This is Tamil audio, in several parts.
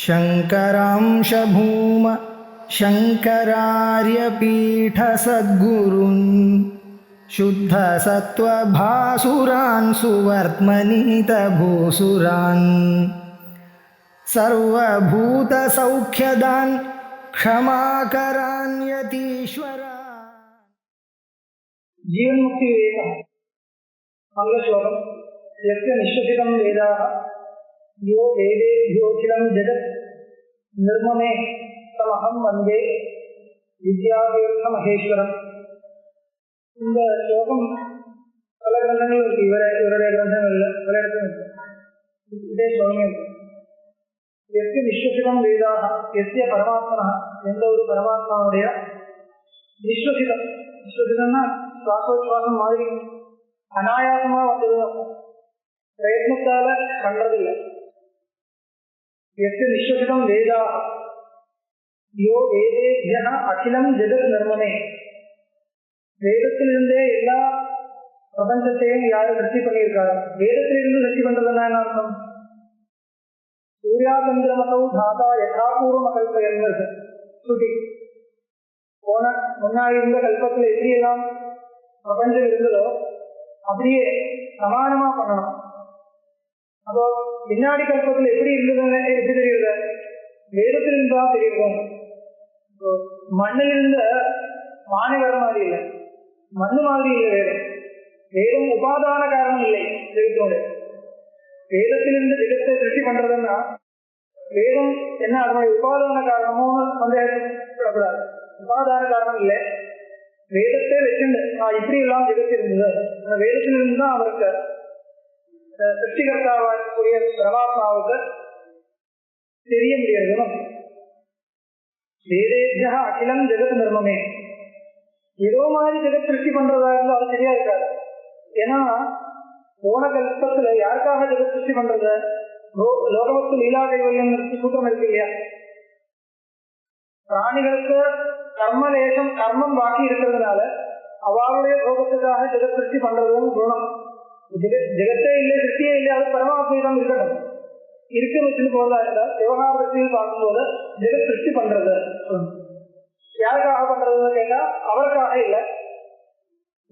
शङ्करांश भूम शङ्करार्यपीठसद्गुरून् शुद्धसत्त्वभासुरान् सुवर्त्मनीतभूसुरान् सर्वभूतसौख्यदान् क्षमाकरान् यतीश्वरान्। जीवन्मुक्ति विवेकः मंगलश्लोकम् यस्य निश्वसितं वेदाः यो वेदेभ्योऽखिलं जगत् निर्ममे तमहं वन्दे विद्यातीर्थमहेश्वरम्. இந்த ஸ்லோகம் பல கிரந்தங்கள் இருக்கு. இவருடைய கிரந்தங்கள்ல பல இடத்துல இருக்கு. இதே ஸ்லோகம் எஸ்ய நிஸ்வசிதம் வேதாக எஸ்ய பரமாத்மனா எந்த ஒரு பரமாத்மாவுடைய நிஸ்வசிதம்னா சுவாசோச்சுவாசம் மாதிரி அனாயாசமா வந்தது, பிரயத்னத்தால பண்றதில்லை. எஸ்ய நிஸ்வசிதம் வேதாக யோ வேதேபிய அகிலம் ஜெகத் நிர்மமே, வேதத்திலிருந்தே எல்லா பிரபஞ்சத்தையும் யாரு சக்தி பண்ணியிருக்காரு. வேதத்திலிருந்து சக்தி பண்றதுன்னா என்ன அர்த்தம்? சூர்யாசந்திரமதௌ தாதா யதாபூர்வம் அகல்பயர்ந்து சுட்டி முன்னாடி இருந்த கல்பத்துல எப்படி எல்லாம் பிரபஞ்சம் இருந்ததோ அப்படியே சமானமா பண்ணணும். அப்போ பின்னாடி கல்பத்துல எப்படி இருந்ததுன்னு எப்படி தெரியுது? வேதத்திலிருந்து தான் தெரியும். மண்ணிலிருந்த மானை வர மாதிரி இல்லை, மண்ணு மாதிரி இல்லை வேதம். வேதம் உபாதான காரணம் இல்லை. ஜெகத்தோடு வேதத்திலிருந்து ஜெகத்தை திருஷ்டி பண்றதுன்னா வேதம் என்ன அதனுடைய உபாதான காரணமோ சந்தேகப்படக்கூடாது. உபாதான காரணம் இல்லை, வேதத்தை வச்சுண்டு நான் இப்படி எல்லாம் ஜெகத்து இருந்தது. அந்த வேதத்திலிருந்து தான் அவருக்கு சிருஷ்டிகர்த்தாவுடைய பரமாத்மாவுக்கு தெரிய முடியாது. வேதேபியா அகிலம் ஜெகத் நிர்மமே, ஏதோ மாதிரி ஜெகத் சிருஷ்டி பண்றதா இருந்தால் அது சரியா இருக்காது. ஏன்னா போன கல்பத்துல யாருக்காக ஜெகத் சிருஷ்டி பண்றது? லோகவத்து லீலா கைவல்யம் சூத்திரம் இருக்கு இல்லையா? பிராணிகளுக்கு கர்மலேசம் கர்மம் பாக்கி இருக்கிறதுனால அவளுடைய லோகத்துக்காக ஜெகத் சிருஷ்டி பண்றதும் குணம். ஜெகத்தே இல்லை, சிருஷ்டியே இல்லை, அது பரமாத்மீதம் இருக்கணும். இருக்குன்னு வச்சுட்டு போறதா இருந்தால் விவகாரத்தில் பார்க்கும்போது ஜெகத் சிருஷ்டி பண்றது யாருக்காக பண்றதுன்னு கேட்டா அவருக்காக இல்லை.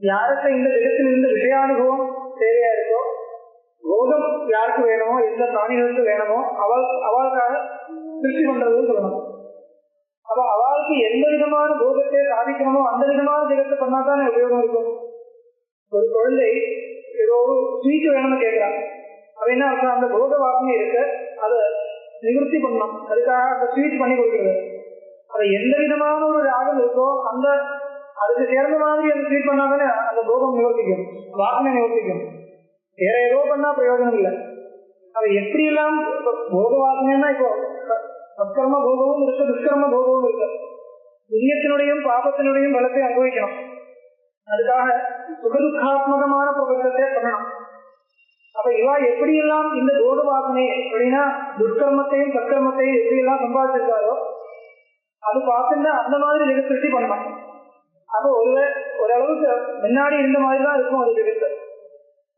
யாருக்கு இந்த ஜெகத்தில் இருந்து விஷயானுபவம் தேவையா இருக்கோ, போகம் யாருக்கு வேணுமோ, எந்த பிராணிகளுக்கு வேணுமோ அவளுக்காக சிருஷ்டி பண்றதுன்னு சொல்லணும். அப்ப அவளுக்கு எந்த விதமான போகத்தை சாதிக்கணுமோ அந்த விதமான ஜெகத்தை பண்ணாதானே உபயோகம் இருக்கும். ஒரு குழந்தை ஏதோ ஒரு ஸ்வீட் வேணும்னு கேட்கிறான். அவ என்ன அர்த்தம்? அந்த போக வாசனை இருக்கு, அதை நிவர்த்தி பண்ணணும், அதுக்காக அந்த ஸ்வீட் பண்ணி கொடுக்குறது. அது எந்த விதமான ஒரு ராகம் இருக்கோ அந்த அதுக்கு சேர்ந்த மாதிரி அந்த ஸ்வீட் பண்ணாதானே அந்த போகம் நிவர்த்திக்கும், வாசனை நிவர்த்திக்கும். வேற ஏதோ பண்ணா பிரயோஜனம் இல்லை. அது எப்படி எல்லாம் போக வாசனைன்னா இப்போ சத்கர்ம போகமும் இருக்கு, துஷ்கர்ம போகமும் இருக்கு. புண்ணியத்தினுடையும் பாபத்தினுடையும் பலத்தை அனுபவிக்கணும். அதுக்காக சுகதுக்காத்மகமான பிரபஞ்சத்தை பண்ணணும். அப்ப இவா எப்படியெல்லாம் இந்த போக வாசனை அப்படின்னா துஷ்கர்மத்தையும் சத்கர்மத்தையும் எப்படியெல்லாம் சம்பாதிச்சிருக்காரோ அது பார்த்துன்னா அந்த மாதிரி ஜெகத் சிருஷ்டி பண்ணணும். அப்போ ஓரளவுக்கு முன்னாடி இருந்த மாதிரி தான் இருக்கும். அது ஜெகத்து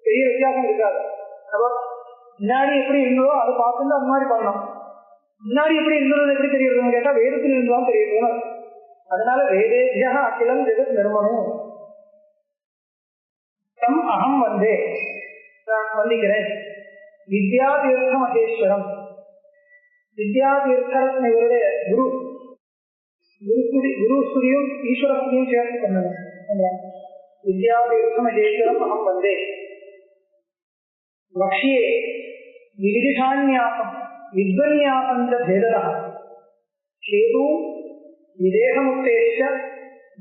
பெரிய வித்தியாசம் இருக்காது. அப்போ முன்னாடி எப்படி இருந்ததோ அதை பார்த்துட்டு அந்த மாதிரி பண்ணணும். முன்னாடி எப்படி இருந்தது எப்படி தெரியுதுன்னு கேட்டா வேதத்தில் இருந்துதான் தெரியுது. அதனால வேதேபியா அகிலம் ஜெகத் நிர்மணும் தம் அகம் வந்தே, நான் வந்திக்கிறேன். வித்யாதீர்த்த மகேஸ்வரம், வித்யாதீர்த்தர் இவருடைய குரு ஸ்துதியும் ஈஸ்வர ஸ்துதியும் சேர்த்து பண்ணணும். வித்யாதீர்த்த மகேஸ்வரம் அகம் வந்தே. லக்ஷ்யே விவிதிஷான்யாசம் வித்வன்யாசம் பேதா சேது விதேகமுக்தேஷ்ட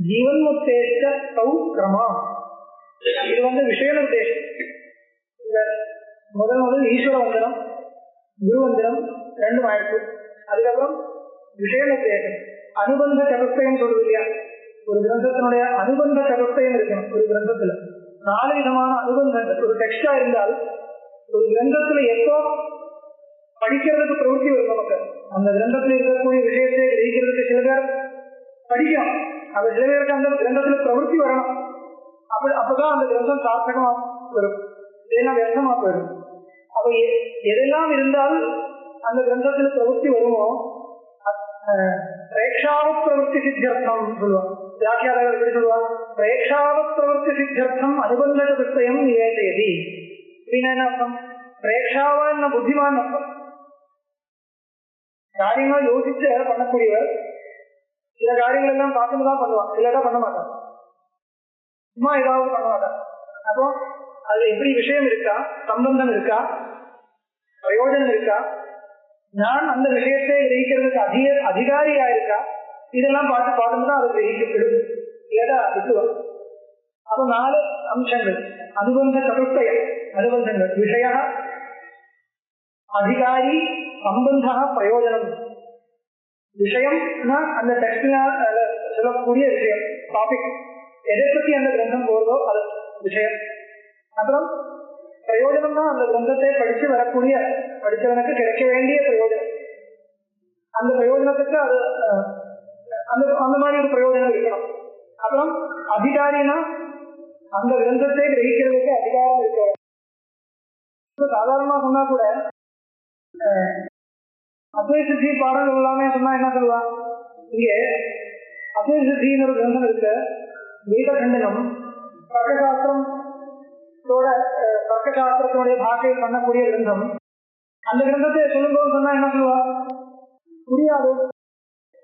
ஜீவன்முக்தேஷ்ட தௌ கிரமா. இது விஷய நிர்தேசம். முதல் ஈஸ்வர வந்தனம் குரு வந்தனம் ரெண்டும் ஆயிடுச்சு. அதுக்கப்புறம் விஷய நிர்தேசம் அனுபந்த சதுர்த்தயம் சொல்றது இல்லையா? ஒரு கிரந்தத்தினுடைய அனுபந்த சதுர்த்தயம் இருக்கணும். ஒரு கிரந்தத்துல 4 விதமான அனுபந்தங்கள். ஒரு டெக்ஸ்டா இருந்தால் ஒரு கிரந்தத்துல எப்போ படிக்கிறதுக்கு பிரவൃத்தி வரும் நமக்கு. அந்த கிரந்தத்துல இருக்கக்கூடிய விஷயத்தை கிரகிக்கிறதுக்கு சில பேர் படிக்கணும். அது சில பேருக்கு அந்த கிரந்தத்துல பிரவൃத்தி வரணும். அப்பதான் அந்த கிரந்தம் சார்த்தகமா வரும், இல்லைன்னா வியர்த்தமா போயிடும். அப்ப எதெல்லாம் இருந்தால் அந்த கிரந்தத்துல பிரவൃத்தி வருமோ பிரேக்ஷாவத் பிரவருத்தி சித்தியர்த்தம் சொல்லுவாங்க. வியாக்கியாதாரர் எப்படி சொல்லுவாங்க? பிரேக்ஷாவத் பிரவருத்தி சித்தியர்த்தம் அனுபந்த சதுஷ்டயம் நிவேதயதி. அப்படின்னா என்ன அர்த்தம்? பிரேக்ஷாவான் புத்திமான் அர்த்தம். காரியங்கள் யோசிச்சு பண்ணக்கூடியவர். சில காரியங்கள் எல்லாம் பார்த்துட்டு தான் பண்ணுவான், இல்லாட்டா பண்ண மாட்டான், சும்மா ஏதாவது பண்ண மாட்டான். அப்போ அது எப்படி விஷயம் இருக்கா, சம்பந்தம் இருக்கா, பிரயோஜனம் இருக்கா, நான் அந்த விஷயத்தை கிரகிக்கிறதுக்கு அதிகாரியா இருக்கா, இதெல்லாம் பார்த்துட்டு தான் அது கிரகிக்கப்படும், இல்லாட்டா விட்டுவான். அப்போ 4 அம்சங்கள் அனுபந்த சதுஷ்டயம். அனுபந்தங்கள் விஷய, அதிகாரி, சம்பந்த, பிரயோஜனம். விஷயம்னா அந்த டெக்ஸ்டினால் சொல்லக்கூடிய விஷயம், டாபிக், எதை பற்றி அந்த கிரந்தம் போறதோ அது விஷயம். அப்புறம் பிரயோஜனம் தான் அந்த கிரந்தத்தை படிச்சு வரக்கூடிய படித்தவனுக்கு கிடைக்க வேண்டிய பிரயோஜனம். அந்த பிரயோஜனத்துக்கு அது அந்த மாதிரி ஒரு பிரயோஜனம் இருக்கணும். அப்புறம் அதிகாரினா அந்த கிரந்தத்தை கிரகிக்கிறதுக்கு அதிகாரம் இருக்க. சாதாரணமா சொன்னா கூட அத்வைத சித்தி பாடங்கள் எல்லாமே சொன்னா என்ன சொல்லுவான்? இங்கே அத்வைத சித்தின்னு ஒரு கிரந்தம் இருக்கு, வேத கண்டனம், தர்க்கசாஸ்திரத்தினுடைய பாஷையில் பண்ணக்கூடிய கிரந்தம். அந்த கிரந்தத்தை சொல்லும்போது சொன்னா என்ன சொல்லுவா? புரியாது.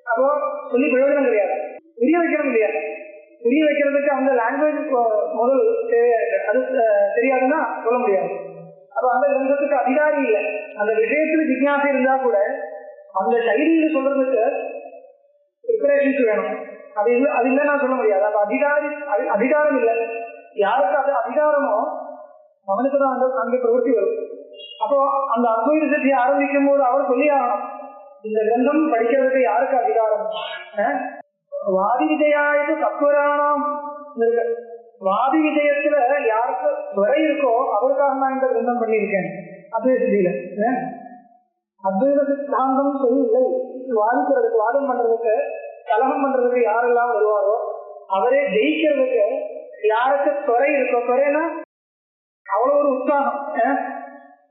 அப்போ சொல்லி பிரயோஜனம் கிடையாது, புரிய வைக்கிறது கிடையாது. புரிய வைக்கிறதுக்கு அந்த லாங்குவேஜ் முதல் தேவையா இருக்கு, அது தெரியாதுன்னா சொல்ல முடியாது. அப்ப அந்த கிரந்தத்துக்கு அதிகாரி இல்லை. அந்த விஷயத்துல ஜிக்ஞாசை இருந்தா கூட அந்த சைடியில சொல்றதுக்கு ப்ரிப்பரேஷன்ஸ் வேணும். அது இல்லைன்னா சொல்ல முடியாது. அப்ப அதிகாரம் இல்லை. யாருக்கு அது அதிகாரமோ அவனுக்கு தான் அங்கே பிரவൃத்தி வரும். அப்போ அந்த அத்வைத சித்தியை ஆரம்பிக்கும் போது அவர் சொல்லி ஆகணும், இந்த கிரந்தம் படிக்கிறதுக்கு யாருக்கு அதிகாரம்? வாதி விஜயாயுது தத்துவரானாம் இருக்கு. வாதி விஜயத்துல யாருக்கு துறை இருக்கோ அவருக்காக நான் இந்த கிரந்தம் பண்ணியிருக்கேன். அத்வைத சித்தியில அத்வைத சித்தாந்தம் சொல்லி வாதிக்கிறதுக்கு, வாதம் பண்றதுக்கு, கலகம் பண்றதுக்கு யாரெல்லாம் வருவாரோ அவரே ஜெயிக்கிறதுக்கு யாருக்கு துறை இருக்கோ, துறைனா அவ்வளவு ஒரு உற்சாகம்.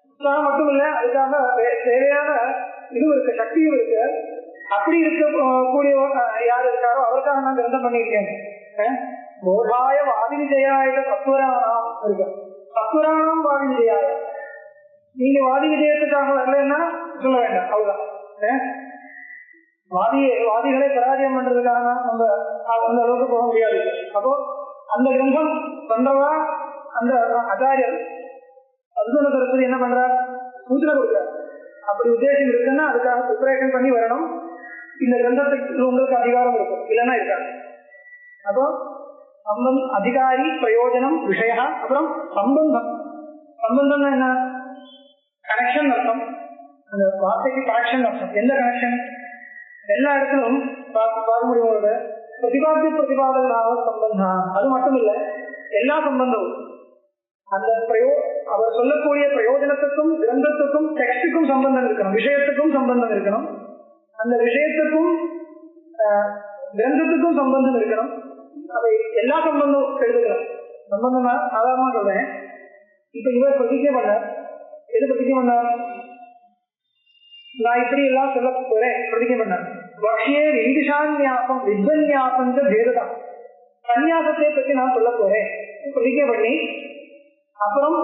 உற்சாகம் மட்டும் இல்ல, அதுக்காக தேவையான இது இருக்கு, சக்தியும் இருக்கு. அப்படி இருக்கக்கூடிய யார் இருக்காரோ அவருக்காக நான் கிரந்தம் பண்ணியிருக்கேன். போதாய வாதி விஜயாய தத்துவராணம் இருக்கு. தத்துவராணம் வாதி விஜயாய. நீங்க வாதி விஜயத்துக்காக வரலன்னா சொல்ல வேண்டாம், அவ்வளவுதான். வாதிகளை பராஜயம் பண்றதுக்காக நம்ம அந்த அளவுக்கு போக முடியாது. அப்போ அந்த கிரந்தம் பண்றவா அந்த ஆச்சாரியர் அர்ஜுன சரஸ்வதி என்ன பண்றார்? சூச்சனை கொடுக்கிறார். அப்படி உத்தேசம் இருக்குன்னா அதுக்காக ப்ரிப்பரேஷன் பண்ணி வரணும். இந்த கிரந்தத்துக்கு உங்களுக்கு அதிகாரம் இருக்கும், இல்லைன்னா இருக்காது. அப்போ அதிகாரி, பிரயோஜனம், விஷய, அப்புறம் சம்பந்தம். சம்பந்தம்னா என்ன? கனெக்ஷன் அர்த்தம். அந்த வார்த்தைக்கு கனெக்ஷன் அர்த்தம். எந்த கனெக்ஷன்? எல்லா இடத்திலும் பார்க்க முடியும். பிரதிபாதனாக சம்பந்தம். அது மட்டும் இல்ல, எல்லா சம்பந்தமும் அந்த அவர் சொல்லக்கூடிய பிரயோஜனத்துக்கும், கிரந்தத்துக்கும், டெக்ஸ்டுக்கும் சம்பந்தம் இருக்கணும், விஷயத்துக்கும் சம்பந்தம் இருக்கணும், அந்த விஷயத்துக்கும் கிரந்தத்துக்கும் சம்பந்தம் இருக்கணும். அவை எல்லா சம்பந்தம் எழுதுகிறோம். சம்பந்தம் சாதாரணமா சொல்றேன். இப்ப இவர் பிரதிஜை பண்ணார். எது பிரதிஜை பண்ணார்? நான் இப்படி எல்லாம் சொல்ல போறேன் பிரதிஜை பண்ணார். வக்ஷியே விதிஷான்யாசம் வித்வன்யாசம் பேததான். சன்னியாசத்தை பற்றி நான் சொல்ல போறேன் பிரதிஜை பண்ணி, அப்புறம்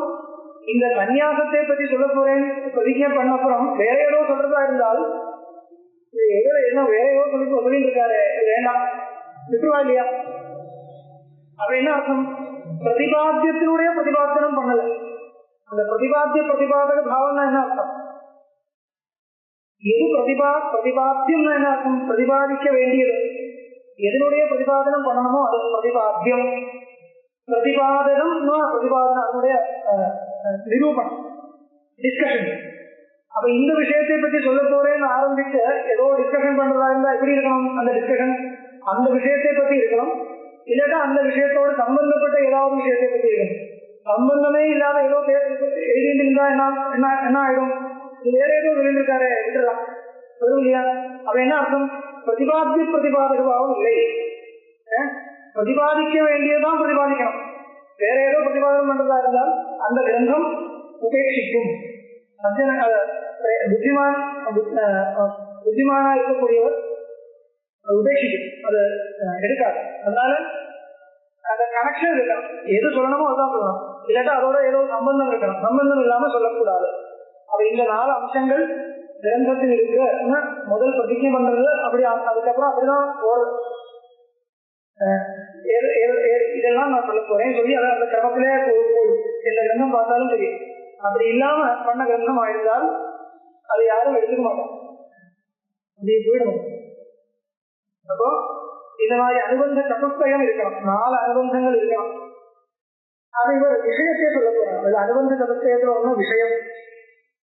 இந்த சன்னியாசத்தை பற்றி சொல்ல போறேன் பிரதிஜை பண்ண அப்புறம் வேற ஏதோ சொல்றதா இருந்தால், என்ன வேற ஏதோ சொல்லிட்டு இருக்காரு, வேண்டாம் விட்டுருவா இல்லையா? அப்ப என்ன அர்த்தம்? பிரதிபாத்தியத்தினுடைய பிரதிபாதனம் பண்ணல. அந்த பிரதிபாதக பாவம்னா என்ன அர்த்தம்? எது பிரதிபாத்தியம்னா என்ன அர்த்தம்? பிரதிபாதிக்க வேண்டியது. எதனுடைய பிரதிபாதனம் பண்ணணுமோ அது பிரதிபாத்தியம். பிரதிபாதனம் அதனுடைய நிரூபணம், டிஸ்கஷன். அப்ப இந்த விஷயத்தை பற்றி சொல்ல போறேன்னு ஆரம்பிச்சு ஏதோ டிஸ்கஷன் பண்றதா இருந்தா எப்படி இருக்கணும்? அந்த டிஸ்கஷன் அந்த விஷயத்தை பற்றி இருக்கணும், இல்லைன்னா அந்த விஷயத்தோடு சம்பந்தப்பட்ட ஏதாவது விஷயத்தை பற்றி இருக்கணும். சம்பந்தமே இல்லாத ஏதோ எழுதிட்டு இருந்தா என்ன ஆயிடும்? வேற ஏதோ சொல்லியிருக்காரு விட்டுலாம் வரும் இல்லையா? அப்ப என்ன அர்த்தம்? பிரதிபாதக பாவம் இல்லை. பிரதிபாதிக்க வேண்டியதான் பிரதிபாதிக்கணும். வேற ஏதோ பிரதிபாதனம் பண்றதா இருந்தால் அந்த கிரந்தம் உபேட்சிக்கும். புத்திமானா இருக்கக்கூடியவர் அது உபேட்சிக்கும், அது எடுக்காது. அதனால அந்த கனெக்ஷன் இருக்கணும். எது சொல்லணுமோ அதுதான் சொல்லணும். இல்லாட்டா அதோட ஏதோ சம்பந்தம் இருக்கணும். சம்பந்தம் இல்லாம சொல்லக்கூடாது. அப்ப இந்த 4 அம்சங்கள் கிரந்தத்தில் இருக்கு. முதல் பிரதிஜை பண்றது அப்படி, அதுக்கப்புறம் அப்படிதான் போறது. இதெல்லாம் நான் சொல்ல போறேன் சொல்லி அதை அந்த கிரமத்திலே எந்த கிரந்தம் பார்த்தாலும் தெரியும். அப்படி இல்லாம பண்ண கிரந்தம் ஆயிருந்தால் அதை யாரும் எடுத்துக்க மாட்டோம், அப்படி போயிடும். அப்போ இந்த மாதிரி அனுபந்த சதுஷ்டயம் இருக்கணும். 4 அனுபந்தங்கள் இருக்கணும். அது இவர் விஷயத்தையே சொல்ல போறார். அது அனுபந்த சதுஷ்டயத்துல ஒண்ணு விஷயம்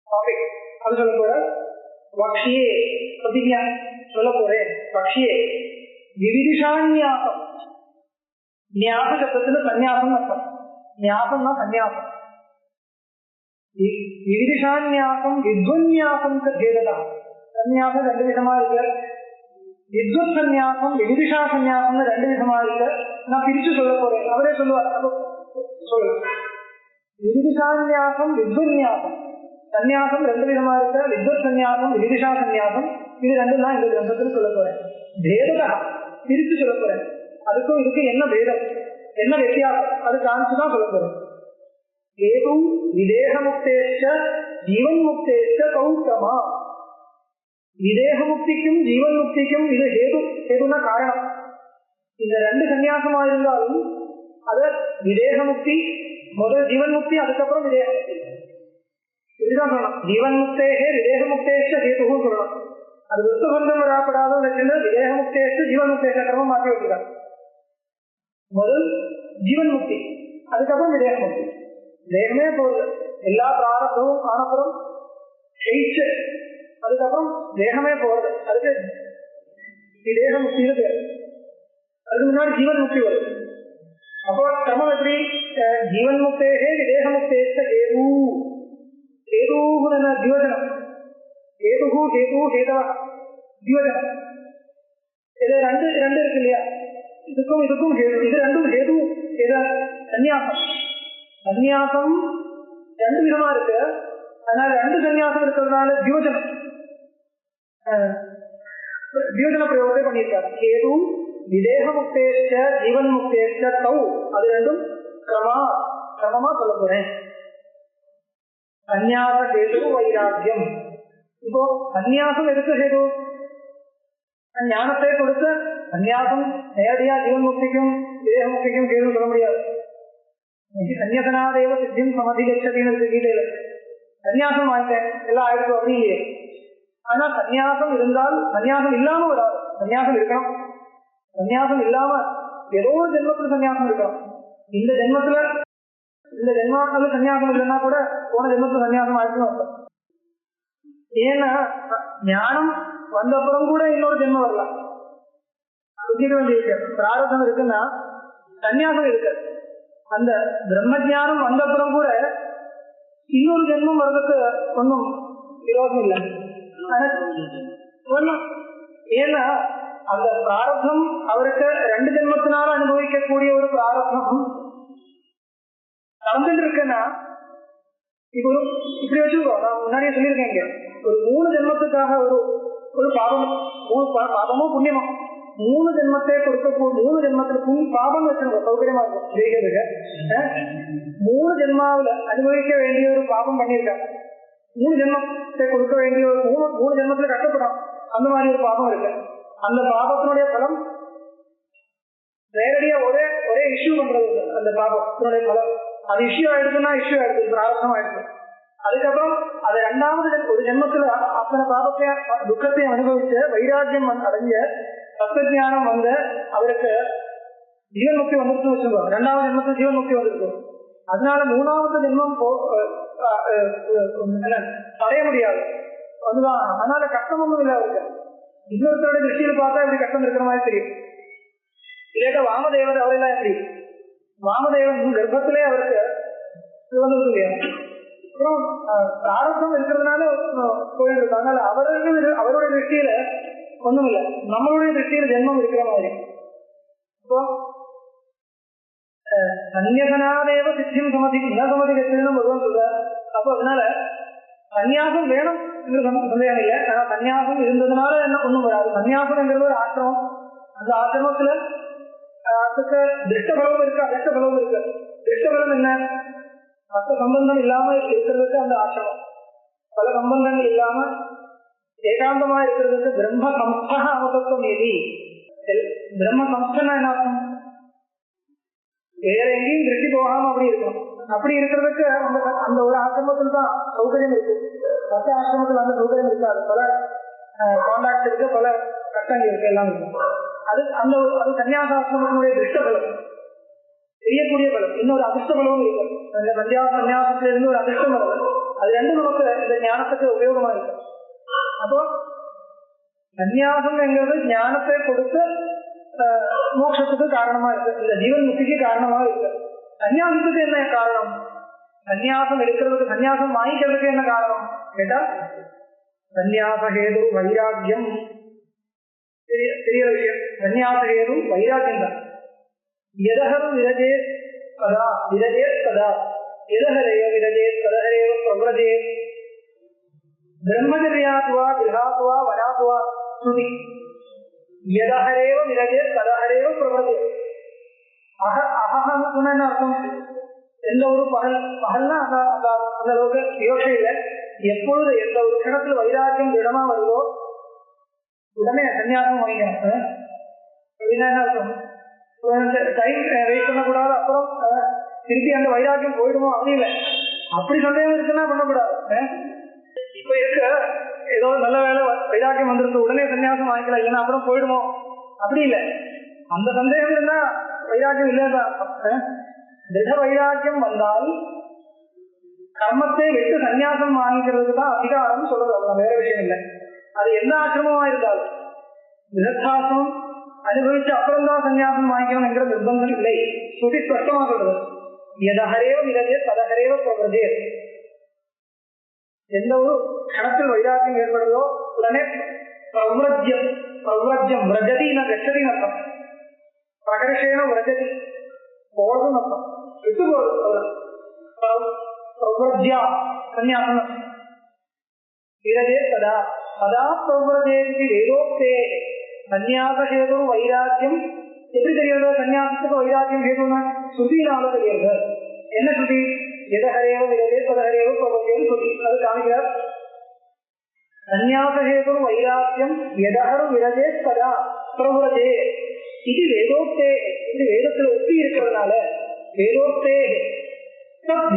டாபிக், அது சொல்ல போற. பக்ஷியே பிரதிஜா சொல்ல போறேன். பக்ஷியே விவிதிஷான்யாசம். நியாச சப்தத்துல சன்னியாசம் அர்த்தம். நியாசம்னா சன்னியாசம். விவிதிஷான்யாசம் வித்வன்யாசம் கேததா. சன்னியாசம் 2 விதமா இருக்கு. வித்வத் சன்னியாசம் விவிதிஷா சன்னியாசம்னு 2 விதமா இருக்கு. நான் பிரிச்சு சொல்ல போறேன். அவரே சொல்லுவார். சொல்லலாம். விவிதிஷான்யாசம் வித்வன்யாசம். சன்னியாசம் 2 விதமா இருக்கு. வித்வத் சன்னியாசம் விவிதிஷா சன்னியாசம். இது 2 தான் இந்த கிரந்தத்தில் சொல்ல போறேன். பேதா பிரிச்சு சொல்ல போறேன். அதுக்கும் இதுக்கும் என்ன பேதம், என்ன வித்தியாசம், அது காமிச்சுதான் சொல்ல போறேன். ஏது விதேக முக்தேச்ச ஜீவன் முக்தேச்ச கௌதமா. விதேக முக்திக்கும் ஜீவன் முக்திக்கும் இது ஹேதுனா காரணம். இந்த 2 சன்னியாசமா இருந்தாலும் அது விதேக முக்தி, முதல் ஜீவன் முக்தி, அதுக்கப்புறம் விதேக முக்தி. இதுதான் சொல்லணும். ஜீவன் முக்தேகே விதேக முக்தேச்ச ஹேதுன்னு சொல்லணும். அது விருத்தபந்தம் வராப்படாத விதேக முக்தேச்சு ஜீவன் முக்தேச்ச கிரமம் மாற்றி வச்சிருக்காங்க. முதல் ஜீவன் முக்தி, அதுக்கப்புறம் விதேக முக்தி. தேகமே போகுது, எல்லா பிராரத்தமும் ஆனப்புறம் ஜெயிச்சு அதுக்கப்புறம் தேகமே போறது, அதுக்கு விதேக முக்தின்னு பேரு. அதுக்கு முன்னாடி ஜீவன் முக்தி வருது. அப்போ கிரமம் எப்படி? ஜீவன் முக்தேகே விதேக முக்தேச்ச ஹேது. ஹேதுன்னு தியோஜனம். ஹேதுஹு ஹேது ஹேதவ தியோஜனம். இது 2 இருக்கு இல்லையா? இதுக்கும் இதுக்கும் ஹேது. இது 2 ஹேது. இது சன்னியாசம். சன்னியாசம் 2 விதமா இருக்கு. அதனால 2 சன்னியாசம் இருக்கிறதுனால தியோஜனம் பிரயோகத்தை பண்ணியிருக்காரு. ஹேது விதேக முக்தேச்ச ஜீவன் முக்தேச்ச கௌ. அது 2 கிரமமா சொல்ல போறேன். சன்னியாச ஹேது வைராக்கியம். இப்போ சன்னியாசம் எதுக்கு ஹேது? ஞானத்தை கொடுத்த சன்னியாசம் நேரடியா ஜீவன் முக்திக்கும் விதேக முக்திக்கும் ஹேது சொல்ல முடியாது. சன்னியாசனாதேவ சித்தியும் சமதி லட்சத்தின்னு இருக்கு கீதையில. சன்னியாசம் வாங்கிட்டேன் எல்லாம் ஆயிடுச்சு அப்படி இல்லையே. ஆனா சன்னியாசம் இருந்தால் சன்னியாசம் இல்லாம வராது. சன்னியாசம் இருக்கணும். சன்னியாசம் இல்லாம ஏதோ ஒரு ஜென்மத்துல சன்னியாசம் இருக்கணும். இந்த ஜென்மாக்கள் சன்னியாசம் இல்லைன்னா கூட போன ஜென்மத்துல சன்னியாசம் ஆயிடுச்சு. ஏன்னா ஞானம் வந்த அப்புறம் கூட இன்னொரு ஜென்மம் வரலாம். புரிஞ்சுக்க வேண்டிய பிராரதம் இருக்குன்னா சன்னியாசம் இருக்கு. அந்த பிரம்ம ஜானம் வந்த அப்புறம் கூட இன்னொரு ஜென்மம் வர்றதுக்கு ஒன்றும் விரோதம் இல்லை. ஏன்னா அந்த பிராரப்தம் அவருக்கு 2 ஜென்மத்தினால அனுபவிக்கக்கூடிய ஒரு பிராரப்தம் நடந்துட்டு இருக்குன்னா, இப்போ இப்படி வச்சுக்கோ. நான் முன்னாடியே சொல்லியிருக்கேன், ஒரு 3 ஜென்மத்துக்காக ஒரு பாபமோ புண்ணியமோ 3 ஜென்மத்தை கொடுக்க 3 ஜென்மத்துல பாபம் வச்சிருக்கோம். சௌகரியமா இருக்கும் ஜெயிக்கிறதுக்கு. 3 ஜென்மாவில அனுபவிக்க வேண்டிய ஒரு பாபம் பண்ணியிருக்காங்க. 3 ஜென்மத்தை கொடுக்க வேண்டிய ஒரு 3 ஜென்மத்துல கஷ்டப்படும். அந்த மாதிரி ஒரு பாபம் இருக்கு. அந்த பாபத்தினுடைய பலம் நேரடியா ஒரே இஷ்யூ பண்றது. அந்த பாபத்தினுடைய பலம் அது இஷ்யூ ஆயிடுச்சுன்னா இஷ்யூ ஆயிடுச்சு, பிரார்த்தம் ஆயிடுச்சு. அதுக்கப்புறம் அது 2வது ஒரு ஜென்மத்துல அத்தனை பாபத்தையும் துக்கத்தையும் அனுபவிச்ச வைராக்கியம் அடைஞ்ச தத்துவஞானம் வந்த அவருக்கு ஜீவன் முக்தி வந்துட்டு வச்சுருக்கோம். 2வது ஜென்மத்துல ஜீவன் முக்தி வந்துருக்கும். அதனால 3வது ஜென்மம் அடைய முடியாது. அதுதான். அதனால கஷ்டம் ஒன்றும் இல்லை அவருக்கு. இன்னொருத்தரோட திருஷ்டியில பார்த்தா இப்படி கஷ்டம் இருக்கிற மாதிரி தெரியும். இல்லாட்ட வாமதேவர் அவரெல்லாம் எப்படி? வாமதேவன் கர்ப்பத்திலே அவருக்கு வந்துருக்கு இல்லையா? அப்புறம் பிராரப்தம் இருக்கிறதுனால போயிருக்கு. அதனால அவருடைய திருஷ்டியில ஒண்ணும் இல்லை. நம்மளுடைய திருஷ்டியில ஜென்மம் இருக்கிற மாதிரி. இப்போ சன்னியசனாதேவ சித்தியும் சமதி சமதி கட்சின்னு பகவான் சொல்ற. அப்போ அதனால சன்னியாசம் வேணும். சந்தேகம் இல்லை. ஆனா சன்னியாசம் இருந்ததுனால என்ன ஒண்ணும் வராது. சன்னியாசம்ங்கிறது ஒரு ஆசிரமம். அந்த ஆசிரமத்துல அதுக்கு திருஷ்டபலம் இருக்கு, அதிஷ்டபலம் இருக்கு. திருஷ்டபலம் என்ன? மற்ற சம்பந்தம் இல்லாம இருக்கிறதுக்கு அந்த ஆசிரமம், பல சம்பந்தங்கள் இல்லாம ஏகாந்தமா இருக்கிறதுக்கு பிரம்ம சம்ஸ்தா அவதத்துவம் ஏதி. பிரம்ம சம்ஸ்தனா என்ன அர்த்தம்? வேற எங்கேயும் திருஷ்டி போகாம அப்படி இருக்கணும். அப்படி இருக்கிறதுக்கு அந்த ஒரு ஆசிரமத்தில் தான் சௌகரியம் இருக்கு. மற்ற ஆசிரமத்தில் அந்த சௌகரியம் இருக்காது. பல கான்டாக்ட் இருக்கு, பல கட்டங்கள் இருக்கு, எல்லாம் இருக்கு. அது சன்னியாசாசிரமத்தினுடைய திருஷ்டபலம், செய்யக்கூடிய பலம். இன்னொரு அதிர்ஷ்ட பலமும் இருக்கு. சன்னியாசத்திலிருந்து ஒரு அதிர்ஷ்டம் வருது. அது ரெண்டும் நமக்கு இந்த ஞானத்துக்கு உபயோகமா இருக்கு. அப்போ சன்னியாசம் என்கிறது ஞானத்தை கொடுத்து மோட்சத்துக்கு காரணமா இருக்கு, இந்த ஜீவன் முக்திக்கு காரணமா இருக்கு. சன்னியாசத்துக்கு என்ன காரணம்? சன்னியாசம் எடுக்கிறதுக்கு, சன்னியாசம் வாங்கிக்கிறதுக்கு என்ன காரணம் கேட்டா, சன்னியாசஹேது வைராக்கியம். தெரியற விஷயம், சன்னியாசஹேது வைராக்கியம் தான். எதஹரம் விரஜே கதா விரஜே கதா எதஹரேவ விரஜே கதஹரேவ பிரவ்ரஜே பிரம்மச்சர்யாத்வா கிரகாத்வா வனாத்வா ஸ்ருதி. எதஹரேவ விரஜே கதஹரேவ பிரவ்ரஜே. அகஹன்னு சொன்ன என்ன அர்த்தம்? எந்த ஒரு பகல்னா அந்த அளவுக்கு யோசனை இல்லை. எப்பொழுது எந்த ஒரு கணத்துல வைராக்கியம் திடமா வருதோ உடனே சன்னியாசம் வாங்கிக்கணும். அப்படின்னா என்ன அர்த்தம்? டைம் வெயிட் பண்ணக்கூடாது, அப்புறம் திருப்பி அந்த வைராக்கியம் போயிடுமோ அப்படி இல்லை. அப்படி சந்தேகம் இருக்குன்னா பண்ணக்கூடாது. இப்ப இருக்க ஏதோ நல்ல வேலை வைராக்கியம் வந்துருக்கு, உடனே சன்னியாசம் வாங்கிக்கலாம், இல்லைன்னா அப்புறம் போயிடுமோ அப்படி இல்லை. அந்த சந்தேகம் இருந்தா வைராக்கியம் இல்லைதான். திட வைராக்கியம் வந்தால் கர்மத்தை விட்டு சன்னியாசம் வாங்கிக்கிறதுக்கு தான் அதிகாரம் சொல்றது, அவ்வளவு வேற விஷயம் இல்லை. அது எந்த ஆசிரமமா இருந்தாலும் கிரகஸ்தாசிரமம் அனுபவிச்சு அப்புறம் தான் சன்னியாசம் வாங்கிக்கணும் என்கிற நிர்பந்தம் இல்லை. ஸ்ருதி ஸ்பஷ்டமா சொல்றது. எதஹரேவ விரஜே ததஹரேவ பிரவ்ரஜே. எந்த ஒரு கணத்தில் வைராக்கியம் ஏற்படுதோ உடனே பிரவ்ரஜ்யம். பிரவ்ரஜ்யம் விரஜதின கச்சதின் அர்த்தம். பிரகர்ஷேன விரஜதி போதும் அர்த்தம், விட்டு போறது. பிரவ்ரஜ்யா சன்னியாசம். விரஜே ததா ததா பிரவ்ரஜே வேதோக்தே. சன்னியாசஹேது வைராக்கியம் எப்படி தெரியுது? சன்னியாசத்துக்கு வைராக்கியம் ஹேதுன்னா ஸ்ருதினால தெரியுது. என்ன ஸ்ருதி? எதஹரேவ விரஜே ததஹரேவ பிரவ்ரஜேன்னு ஸ்ருதி. அது காமிக்கிறார். சன்னியாசஹேது வைராக்கியம் எதஹரு விரஜே ததா பிரவ்ரஜே இது வேதோக்தே. இது வேதத்துல ஒட்டி இருக்கிறதுனால வேதோக்தே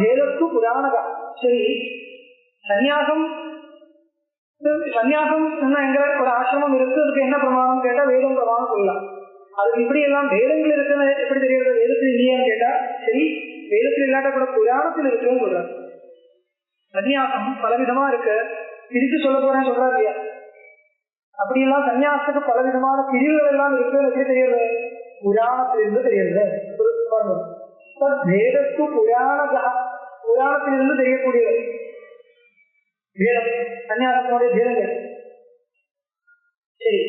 வேதத்து புராணகா. சரி, சன்னியாசம் என்ன எங்க ஒரு ஆசிரமம் இருக்கு, அதுக்கு என்ன பிரமாணம் கேட்டா வேதம் பிரமாணம் சொல்லலாம். அதுக்கு இப்படி எல்லாம் வேதங்கள் இருக்குன்னு எப்படி தெரியுது? வேதத்தில் இல்லையான்னு கேட்டா சரி, வேதத்தில் இல்லாட்ட கூட புராணத்தில் இருக்குன்னு சொல்றாரு. சன்னியாசம் பலவிதமா இருக்கு, பிரித்து சொல்ல போறேன்னு சொல்றாரு இல்லையா? அப்படியெல்லாம் சன்னியாசத்துக்கு பலவிதமான பிரிவுகள் எல்லாம் இருக்குன்னு எப்படி தெரியுது? புராணத்திலிருந்து தெரியுது. வேதத்து புராணகா, புராணத்திலிருந்து தெரியக்கூடியது வேதம், சன்னியாசத்தினுடைய வேதங்கள். சரி,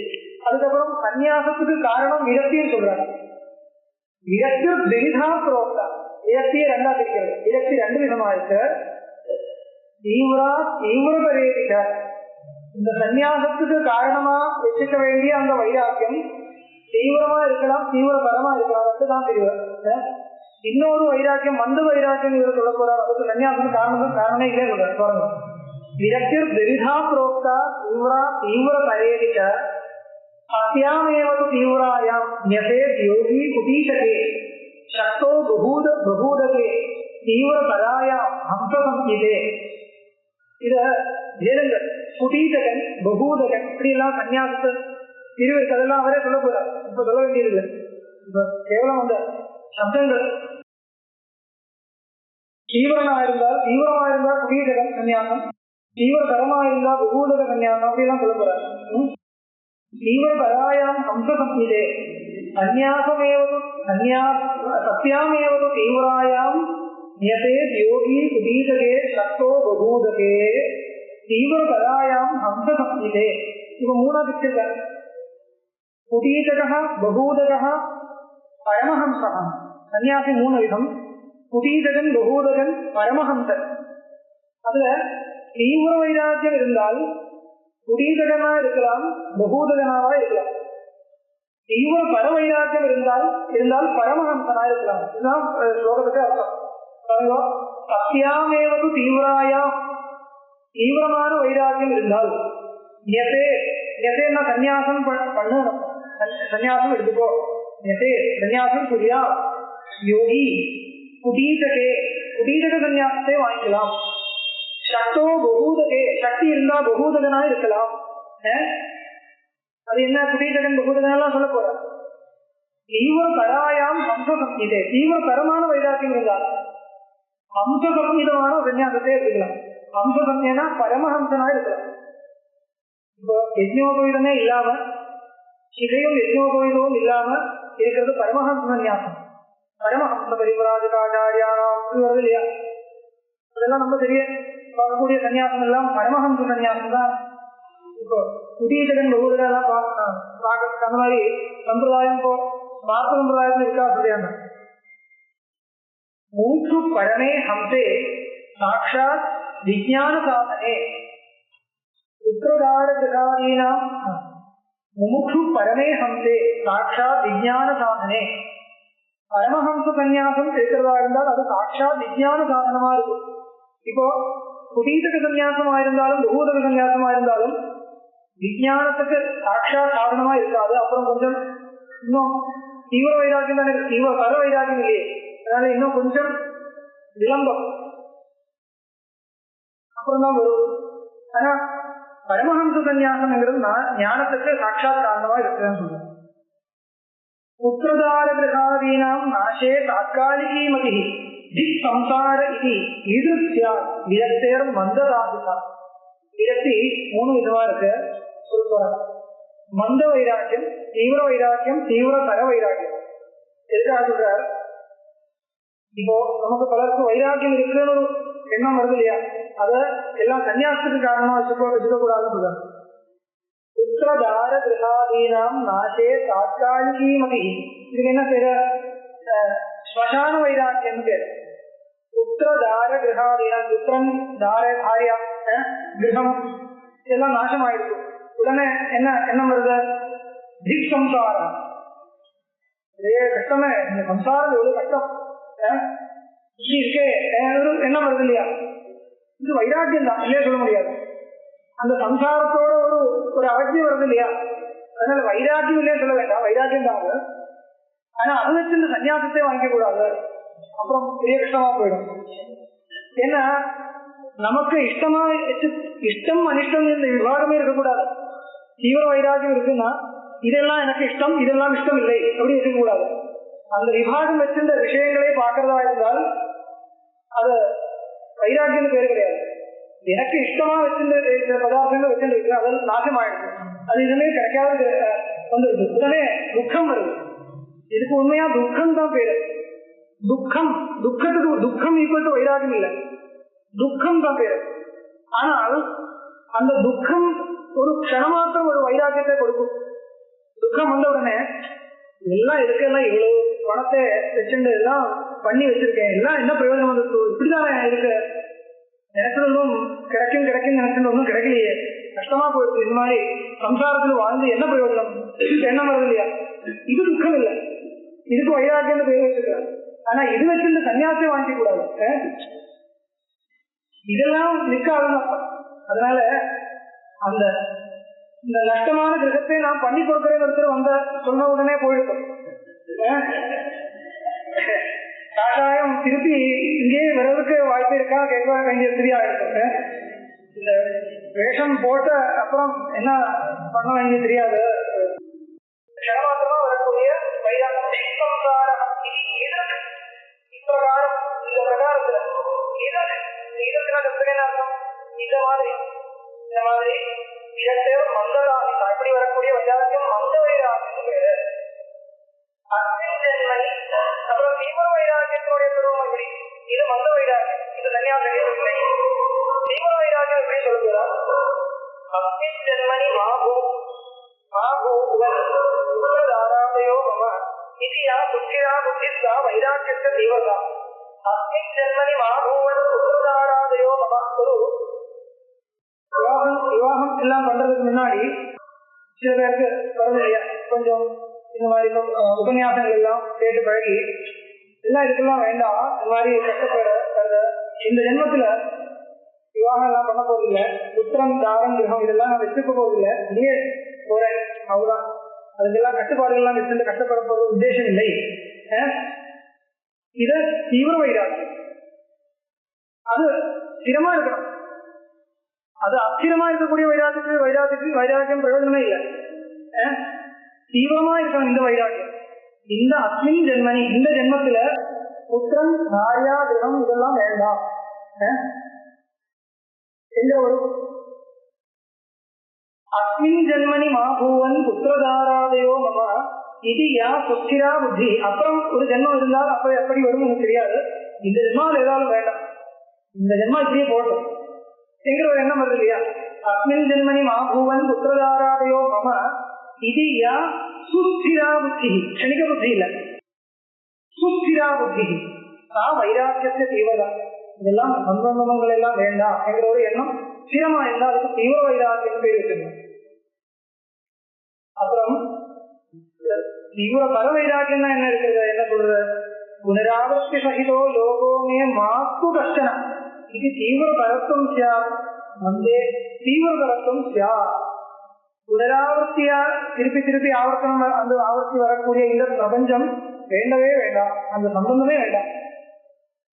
அதுக்கப்புறம் சன்னியாசத்துக்கு காரணம் விரக்தின்னு சொல்றாங்க. விரக்தி திரிதா புரோக்தா. விரக்தியை ரெண்டா பிரிக்கிறது. விரக்தி ரெண்டு விதமா இருக்கு. தீவிர பரேதிக. இந்த சன்னியாசத்துக்கு காரணமா வச்சுக்க வேண்டிய அந்த வைராக்கியம் தீவிரமா இருக்கலாம், தீவிரபரமா இருக்கலாம், அதுதான் தெரியும். இன்னொரு வைராக்கியம் மந்த வைராக்கியம் இவர் சொல்ல போறார். அதுக்கு சன்னியாசத்துக்கு காரணமே இல்லையே சொல்றாரு. பாருங்க, விரக்தி திரிதா புரோக்தா தீவிர பரேதிக. அஸ்யாமேவ தீவிராயாம் ஞசேத் யோகி குதீசகே சக்தோ பகூதகே தீவிரபராயாம் ஹம்சசம்ஹிதே. இத வேதங்கள் குதீசகன் பகூதகன் இப்படி எல்லாம் சன்னியாசத்தை பிரிவு இருக்கு, அதெல்லாம் அவரே சொல்ல போறார். இப்ப சொல்ல வேண்டியதில்லை. இப்ப கேவலம் அந்த சப்தங்கள் தீவிரமா இருந்தால் குதீசகன் சன்னியாசம், தீவிரபரமா இருந்தா பகூதக சன்னியாசம் அப்படியெல்லாம் சொல்ல போறார். தீவிரபராயாம் ஹம்சசம்ஹிதே சன்னியாசமேவது சத்யாமேவது தீவிராயாம் ஞசேத் யோகி குதீசகே சக்தோ பகூதகே தீவிரபராயாம் ஹம்சசம்ஹிதே. இப்ப மூணா பிரிச்சிருக்க. குதீசகா பகூதகா பரமஹம்சா. சன்னியாசி மூணு விதம்: குதீசகன், பகூதகன், பரமஹம்சன். அதுல தீவிர வைராக்கியம் இருந்தால் குடீதகனா இருக்கலாம், பகூதகனாவா இருக்கலாம். தீவிர பரவைராக்கியம் இருந்தால் பரமஹம்சனா இருக்கலாம். இதுதான் ஸ்லோகத்துக்கு அர்த்தம். சத்தியாமேவது தீவிராயாம், தீவிரமான வைராக்கியம் இருந்தால் ஞசேன்னா சன்னியாசம் பண்ணணும், சன்னியாசம் எடுத்துக்கோ, ஞசே சன்னியாசம் புரியா யோகி குடீதக சன்னியாசத்தை வாங்கிக்கலாம். சக்தோ பகூதகே, சக்தி இருந்தா பகூதகனா இருக்கலாம். அது என்ன குடீதகன் பகூதகன் சொல்ல போற. தீவிர தராயாம் ஹம்ச சம்ஹிதே, தீவிர தரமான வைராக்கியம் இருந்தால் ஹம்ச சம்ஹிதமான சன்னியாசத்தை எடுத்துக்கலாம். ஹம்ச சம்ஹிதனா பரமஹம்சனா இருக்கலாம். இப்போ யஜ்ஞோபவீதமே இல்லாம, சிகையும் யஜ்ஞோபவீதமும் இல்லாம இருக்கிறது பரமஹம்ச சன்னியாசம். பரமஹம்ச பரிபராஜகாச்சாரியானாம் வருது இல்லையா? அதெல்லாம் நம்ம தெரிய பார்க்கக்கூடிய சன்னியாசம் எல்லாம் பரமஹம்ச சன்னியாசம் தான். இப்போ குடீதகன் பகூதகெல்லாம் பார்க்க அந்த மாதிரி சம்பிரதாயம் இப்போ மார்க்க சம்பிரதாயத்தில் இருக்கா சொல்லியாங்க. மூச்சு பரமே ஹம்சே சாட்சாத் விஜான சாதனே புத்திரதார கிருதாதீனாம் முமுட்சு பரமே ஹம்சே சாட்சாத் விஜான சாதனே. பரமஹம்ச சன்னியாசம் இருக்கிறதா இருந்தால் அது சாட்சாத் விஜான சாதனமா இருக்கும். இப்போ குடீதக சன்னியாசமா இருந்தாலும் பகூதக சன்னியாசமா இருந்தாலும் விஜயானத்துக்கு சாட்சாத் சாதனமா இருக்காது. அப்புறம் கொஞ்சம் இன்னும் தீவிர வைராக்கியம் தானே, தீவிர பர வைராக்கியம் இல்லையே, அதனால இன்னும் கொஞ்சம் விளம்பம் அப்புறம் தான் வரும். ஆனா பரமஹம்ச சன்னியாசம்ங்கிறது ஞானத்துக்கு சாட்சாத் காரணமா இருக்குன்னு சொல்றேன். புத்திரதார கிரகாதீனாம் நாசே தாத்காலிகி மதி திக் சம்சார இது ஈதிருஷ்யா விரக்தேர் மந்ததாதிகா. விரக்தி 3 விதமா இருக்கு சொல்றாங்க. மந்த வைராக்கியம், தீவிர வைராக்கியம், தீவிர தர வைராக்கியம். எதுக்காக சொல்றார்? இப்போ நமக்கு பலருக்கு வைராக்கியம் இருக்குன்னு எண்ணம் வருது இல்லையா, அத எல்லாம் சன்னியாசத்துக்கு காரணமா வச்சுக்கூடாதுன்னு சொல்றாங்க. புத்திரதார கிரகாதீனாம் நாசே தாத்காலிகி மதி. இதுக்கு என்ன பேரு? ஸ்மசான வைராக்கியம் பேரு. புத்திரதார கிரகாதீனாம், புத்திரன் தார பாரியா கிரகம் இதெல்லாம் நாசம் ஆயிடுச்சு. உடனே என்ன எண்ணம் வருது? திக் சம்சாரம். கஷ்டமே, இந்த சம்சாரம் எவ்வளவு கஷ்டம் இருக்கே எண்ணம் வருது இல்லையா? இது வைராக்கியம் தான், இல்லையே சொல்ல முடியாது. அந்த சம்சாரத்தோட ஒரு அவசியம் வருது இல்லையா? அதனால வைராக்கியம் இல்லையே சொல்ல வேண்டாம், வைராக்கியம் தான். ஆனா அது வச்சு இந்த சன்னியாசத்தை வாங்கிக்க கூடாது, அப்புறம் பெரிய கஷ்டமா போயிடும். ஏன்னா நமக்கு இஷ்டமா இஷ்டம் அனிஷ்டம் இந்த விவாதமே இருக்கக்கூடாது. தீவிர வைராக்கியம் இருக்குன்னா இதெல்லாம் எனக்கு இஷ்டம், இதெல்லாம் இஷ்டம் இல்லை அப்படி இருக்கக்கூடாது. அந்த விவாதம் வச்சிருந்த விஷயங்களே பார்க்கறதா இருந்தால் அது வைராக்கியம் பேரு கிடையாது. எனக்கு இஷ்டமா வச்சிருந்த பதார்த்தங்கள் வச்சிருக்க அதெல்லாம் நாசம் ஆயிடுச்சு, அது இதுமே கிடைக்காது வந்துருக்கு. உடனே துக்கம் வருது. இதுக்கு உண்மையா துக்கம் தான் பேரு. துக்கத்துக்கு துக்கம் ஈக்குவல் டு வைராக்கியம் இல்லை, துக்கம் தான் பேரு. ஆனால் அந்த துக்கம் ஒரு க்ஷணமாத்திரம் ஒரு வைராக்கியத்தை கொடுக்கும். துக்கம் வந்த உடனே எல்லாம் இருக்கெல்லாம் இவ்வளவு பணத்தை வச்சுட்டு எல்லாம் பண்ணி வச்சிருக்கேன், எல்லாம் என்ன பிரயோஜனம் வந்துருக்கு, இப்படிதானே இருக்கு, நினைச்சதும் கிடைக்கும் நினைச்சது ஒன்றும் கிடைக்கலையே, கஷ்டமா போயிடுச்சு, இந்த மாதிரி சம்சாரத்துல வாழ்ந்து என்ன பிரயோஜனம் எண்ணம் வருது இல்லையா? இது துக்கம் இல்லை, இதுக்கு வைராக்கியம் பேர் வச்சிருக்காரு. ஆனா இது வச்சிருந்து சன்னியாசம் வாங்கிக்க கூடாது, இதெல்லாம் நிற்காதுன்னு அர்த்தம். அதனால அந்த இந்த நஷ்டமான கிரகத்தை நான் பண்ணி கொடுக்கிறேன் வந்த சொன்ன உடனே போயிடும். காஷாயம் திருப்பி இங்கே வர்றதுக்கு வாய்ப்பு இருக்கா கேட்க வேண்டிய தெரியா இருக்கு. இந்த வேஷம் போட்ட அப்புறம் என்ன பண்ண வேண்டிய தெரியாது. க்ஷணமாத்திரமா வரக்கூடிய இப்பிரகாரம் இந்த பிரகாரத்துல இந்த மாதிரி இதற்கேவ மந்தராகிதா இப்படி வரக்கூடிய வைராக்கியம் மந்த வைராக்கியம் பேரு. அன்பின்மணி அப்புறம் தீவிர வைராக்கியத்தினுடைய பெருமை எப்படி? இது மந்த வைராக்கியம், இது சன்னியாசம் இல்லை. தீவிர வைராக்கியம் எப்படி சொல்லுகிறார்? அஸ்மின் ஜென்மனி மாபூவன்தாராதயோ மம இது யா புத்திரா புத்திஸ்தா வைராக்கியத்த தீவிரதா. அஸ்மின் ஜென்மனி மாபூவன் புத்திரதாராதயோ மம ஒரு விவாகம் எல்லாம் பண்றதுக்கு முன்னாடி சில பேருக்கு வருது இல்லையா, கொஞ்சம் இந்த மாதிரி உபன்யாசங்கள் எல்லாம் கேட்டு பழகி எல்லாம் இதுக்கெல்லாம் வேண்டாம், இந்த மாதிரி கஷ்டப்பட இந்த ஜென்மத்துல விவாகம் எல்லாம் பண்ண போவதில்லை, புத்திரம் தாரம் கிரகம் இதெல்லாம் நான் வச்சுக்க போவதில்லை, இதே போறேன் அவ்வளவுதான், அதுக்கெல்லாம் கட்டுப்பாடுகள்லாம் வச்சுட்டு கஷ்டப்பட போறது உத்தேசம் இல்லை. இத தீவிர வைராக்கியம், அது ஸ்திரமா இருக்கணும். அது அஸ்திரமா இருக்கக்கூடிய வைராக்கியம் பிரயோஜனமே இல்லை. தீவிரமா இருக்கணும் இந்த வைராக்கியம். இந்த அஸ்மின் ஜென்மனி, இந்த ஜென்மத்துல புத்திரம் நாரியா கிரகம் இதெல்லாம் வேண்டாம் என்ற ஒரு அஸ்மின் ஜென்மனி மாபூவன் புத்திரதாராதையோ மம இது யா சுஸ்திரா புத்தி. அப்புறம் ஒரு ஜென்மம் இருந்தால் அப்ப எப்படி வரும் எனக்கு தெரியாது, இந்த ஜென்மாவில் ஏதாவது வேண்டாம், இந்த ஜென்மா இப்படியே போட்டோம் என்கிற ஒரு எண்ணம் வருது இல்லையா. அஸ்மின் ஜென்மனி மாபூவன் புத்திரதாராதையோ மம இது யா சுஸ்திரா புத்தி, க்ஷணிக புத்தி இல்ல, சுஸ்திரா புத்தி வைராக்கியத்தை தீவிரம். இதெல்லாம் சம்பந்தங்கள் எல்லாம் வேண்டாம் என்கிற ஒரு எண்ணம் ஸ்திரமா இருந்தால் அதுக்கு தீவிர வைராக்கியம் பேர் வச்சிருக்கோம். அப்புறம் தீவிர பர வைராக்கியம் தான் என்ன இருக்கிறது, என்ன சொல்றது, புனராவர்த்தி சகிதோ லோகோமே மாத்து கஷ்டன இது தீவிர பரத்துவம் சியா வந்தே தீவிர பரத்துவம் சியா. புனராவர்த்தியா திருப்பி திருப்பி ஆவர்த்தனம் அந்த ஆவர்த்தி வரக்கூடிய இந்த பிரபஞ்சம் வேண்டவே வேண்டாம், அந்த சம்பந்தமே வேண்டாம்.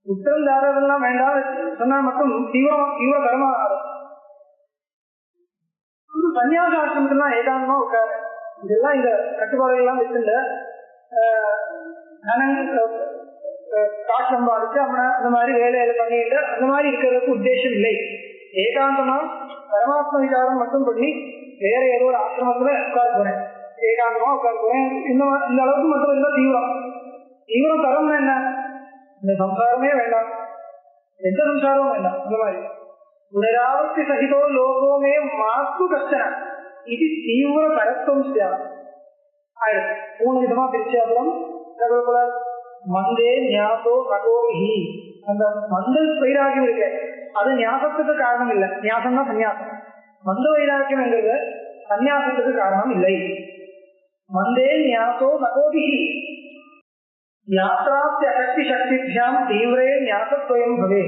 உத்தரம் தாரதெல்லாம் வேண்டாம் சொன்னா மட்டும் தீவிர பரமாகாது. சன்னியாச ஆசிரமத்துலாம் ஏகாந்தமா உட்காரு, இதெல்லாம் இந்த கட்டுப்பாடுகள் எல்லாம் வச்சுட்டு காசு சம்பாதிச்சு அவனை அந்த மாதிரி வேலையில பண்ணிட்டு அந்த மாதிரி இருக்கிறதுக்கு உத்தேசம் இல்லை. ஏகாந்தமா பரமாத்ம விசாரம் மட்டும் பண்ணி வேற ஏதோ ஒரு ஆசிரமத்துல உட்கார போறேன், ஏகாந்தமா உட்கார போறேன், இந்த அளவுக்கு மட்டும் இருந்தா தீவிரம் தரம்னா என்ன, இந்த சம்சாரமே வேண்டாம், எந்த சம்சாரமும் வேண்டாம். இந்த மாதிரி புனராவர்த்தி சகிதோ லோகோமே மாத்து கஷ்டன இது தீவிர பரத்துவம் ஆயிடுச்சு. 3 விதமா பிரிச்சு அப்புறம் மந்தே ஞாசோ ககோஹி, அந்த மந்த வைராக்கியம் இருக்கு அது ஞாபகத்துக்கு காரணம் இல்லை, ஞாபகம் தான் சன்னியாசம். மந்த வைராக்கியம் என்கிறது சன்னியாசத்துக்கு காரணம் இல்லை. மந்தே ஞாசோ ககோஹி யாத்ராப்தி அசக்தி சக்திபியாம் தீவிரே ஞாசத்வயம் பவே.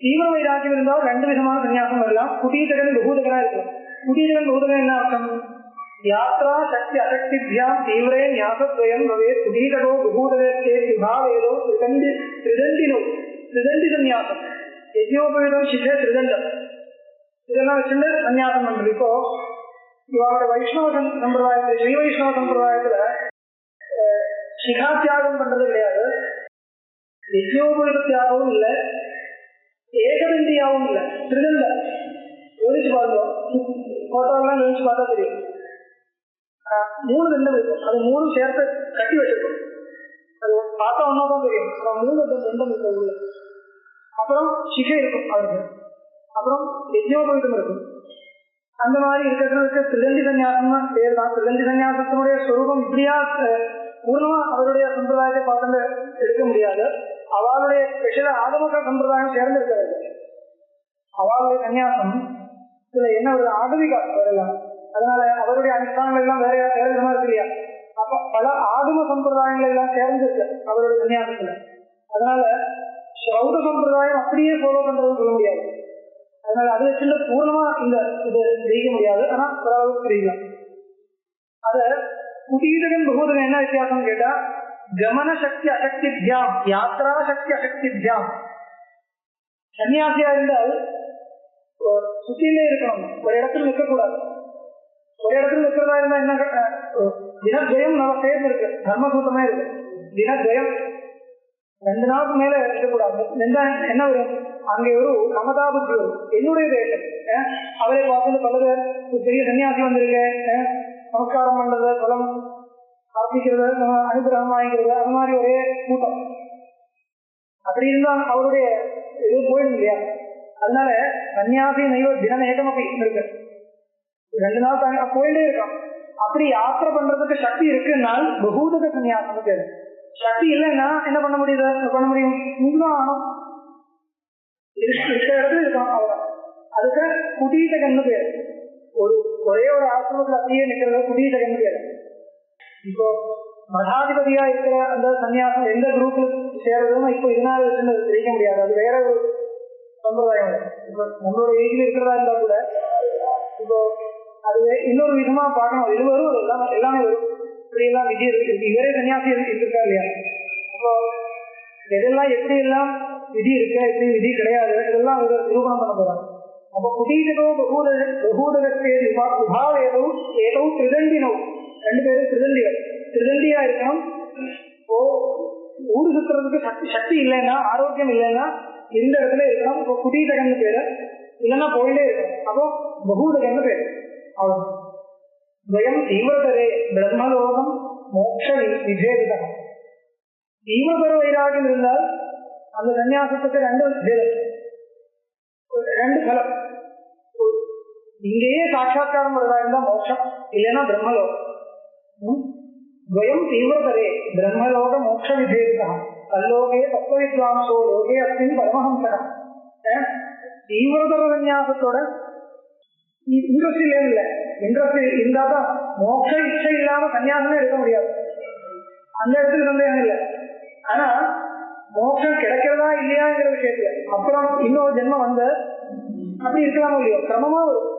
தீவிர வைராக்கியம் இருந்தால் 2 விதமான சன்னியாசம் வரலாம், குடீதகன் பகூதகனா இருக்கலாம். குடீதகன் பகூதகன் என்ன அர்த்தம், யாத்ரா சக்தி அசக்திபியாம் தீவிரே ஞாசத்வயம் பவே குடீதகோ பகூதகே விபாவேதோ திரிதண்டி சன்னியாசம் யஜ்ஞோபவீதம் சித்தே திரிதண்டம் இதெல்லாம் வச்சுட்டு சன்னியாசம் பண்றது. இப்போ இவரோட வைஷ்ணவ சம்பிரதாயத்துல ஸ்ரீ வைஷ்ணவ சம்பிரதாயத்துல சிகா தியாகம் பண்றது கிடையாது, யஜ்ஞோபவீத தியாகமும் இல்லை, ஏகதண்டியாவும் இல்லை, திருதண்ட யோசிச்சு பார்த்தோம், போட்டோலாம் யோசிச்சு பார்த்தா தெரியும். 3 தண்டம் இருக்கும், அது 3 சேர்த்து கட்டி வச்சிருக்கோம், அது பார்த்தா ஒன்னாதான் தெரியும். 3 தண்டம் இருக்கும் உள்ள. அப்புறம் சிகை இருக்கும் அவருக்கு, அப்புறம் யஜ்ஞோபவீதம் இருக்கும். அந்த மாதிரி இருக்கிறதுக்கு திருதண்டி சன்னியாசம் பேர் தான். திருதண்டி சன்னியாசத்தினுடைய ஸ்வரூபம் இப்படியா பூர்ணமா அவருடைய சம்பிரதாயத்தை பார்த்து எடுக்க முடியாது. அவளுடைய ஸ்பெஷல் ஆகமக சம்பிரதாயம் சேர்ந்து இருக்கிறது. அவளுடைய சன்னியாசம் இதுல என்ன ஒரு ஆகமிகா வரலாம், அதனால அவருடைய அனுஷ்டானங்கள் எல்லாம் வேற விதமா இருக்கு இல்லையா. அப்ப பல ஆகம சம்பிரதாயங்கள் எல்லாம் சேர்ந்து இருக்கு அவருடைய சன்னியாசத்துல. அதனால சௌத சம்பிரதாயம் அப்படியே ஃபாலோ பண்றதுன்னு சொல்ல முடியாது. அதனால அது வச்சுட்டு பூர்ணமா இந்த இது ஜெயிக்க முடியாது, ஆனா ஓரளவுக்கு தெரியலாம். அத குடீதகன் பகூதகன் என்ன வித்தியாசம் கேட்டா, கமன சக்தி அசக்திபியாம் யாத்ரா சக்தி அசக்திபியாம். சன்னியாசியா இருந்தால் சுத்திலே இருக்கணும், ஒரு இடத்துல நிற்கக்கூடாது. ஒரு இடத்துல நிற்கிறதா இருந்தா என்ன, தினத்வயம் நம்ம சேர்ந்து இருக்கு, தர்மசூத்திரமே இருக்கு. தினத்வயம் 2 நாளுக்கு மேல இருக்கக்கூடாது. என்ன வரும், அங்கே ஒரு மமதா புத்தி வரும். என்னுடைய தேசம் அவரை பார்த்து பல பேர் பெரிய சன்னியாசி வந்திருக்கேன், நமஸ்காரம் பண்றது, பலம் ஆரம்பிக்கிறது, அனுகிரகம் வாங்கிக்கிறது, அது மாதிரி ஒரே கூட்டம். அப்படி இருந்தா அவருடைய இது போயிடும் இல்லையா. அதனால சன்னியாசி நைவ தினம் ஏகமப்பி இருக்கு, 2 நாள் போயிட்டே இருக்கான். அப்படி யாத்திரை பண்றதுக்கு சக்தி இருக்குன்னால் பகூதக சன்னியாசம் பேரு. சக்தி இல்லைன்னா என்ன பண்ண முடியும், இங்கதான் ஆகணும், இருக்கிற இடத்துல இருக்கான் அவ்வளோ. அதுக்கு குடீசகன்னு பேர். ஒரே ஒரு ஆசிரமத்தில் அப்படியே நிற்கிறது குடீசகன்னு பேர். இப்போ மடாதிபதியா இருக்கிற அந்த சன்னியாசம் எந்த குரூப்ல சேர்றதுன்னு இப்போ இதனால தெரிவிக்க முடியாது. அது வேற ஒரு சம்பிரதாயம். இப்போ நம்மளோட ஏஜில் இருக்கிறதா இருந்தா கூட இப்போ அது இன்னொரு விதமா பார்க்கணும். இது வரும், அது எல்லாமே வரும். இப்படி எல்லாம் விதி இருக்கு. இவரே சன்னியாசி இருக்கா இல்லையா? அப்போ எதெல்லாம் எப்படி எல்லாம் விதி இருக்கு, எப்படி விதி கிடையாது, இதெல்லாம் நிரூபணம் பண்ண போறாங்க. அப்போ குடீசகோ பகூதகத்தே உபாவேதோ ஏதோ திருதண்டினோ, ரெண்டு பேரும் திருதண்டிகள். திருதண்டியா இருக்கணும். இப்போ ஊடு சுத்துறதுக்கு சக்தி இல்லைன்னா, ஆரோக்கியம் இல்லைன்னா இருந்த இடத்துல இருக்கணும். இப்போ குடீசகன்னு பேரு, இல்லைன்னா போயிட்டே இருக்கணும். அப்போ பகூதகன்னு பேரு. அவ்வளவு துவயம் தீவிரதரே பிரம்மலோகம் மோட்ச விபேதம். தீவிரதர வைராகியம் இருந்தால் அந்த சன்னியாசத்துக்கு ரெண்டு பலம். இங்கேயே சாட்சா்காரம் வருதா இருந்தா மோட்சம், இல்லைன்னா பிரம்மலோகம். துவயம் தீவிரதரே பிரம்மலோக மோட்ச விபேதம். கல்லோகே தத்துவவித்வாம்சோ லோகே அஸ்மின் பரமஹம்சகம். தீவிரதர சன்னியாசத்தோட இன்ட்ரெஸ்ட் இல்லைன்னு, இன்ட்ரெஸ்ட் இருந்தாதான் மோட்ச இச்சை இல்லாம சன்னியாசமே எடுக்க முடியாது. அந்த இடத்துல சந்தேகம் இல்லை. ஆனா மோட்சம் கிடைக்கிறதா இல்லையாங்கிற விஷயத்துல அப்புறம் இன்னொரு ஜென்மம் வந்து அப்படி இருக்கலாமோ இல்லையோ, கிரமமா வரும்.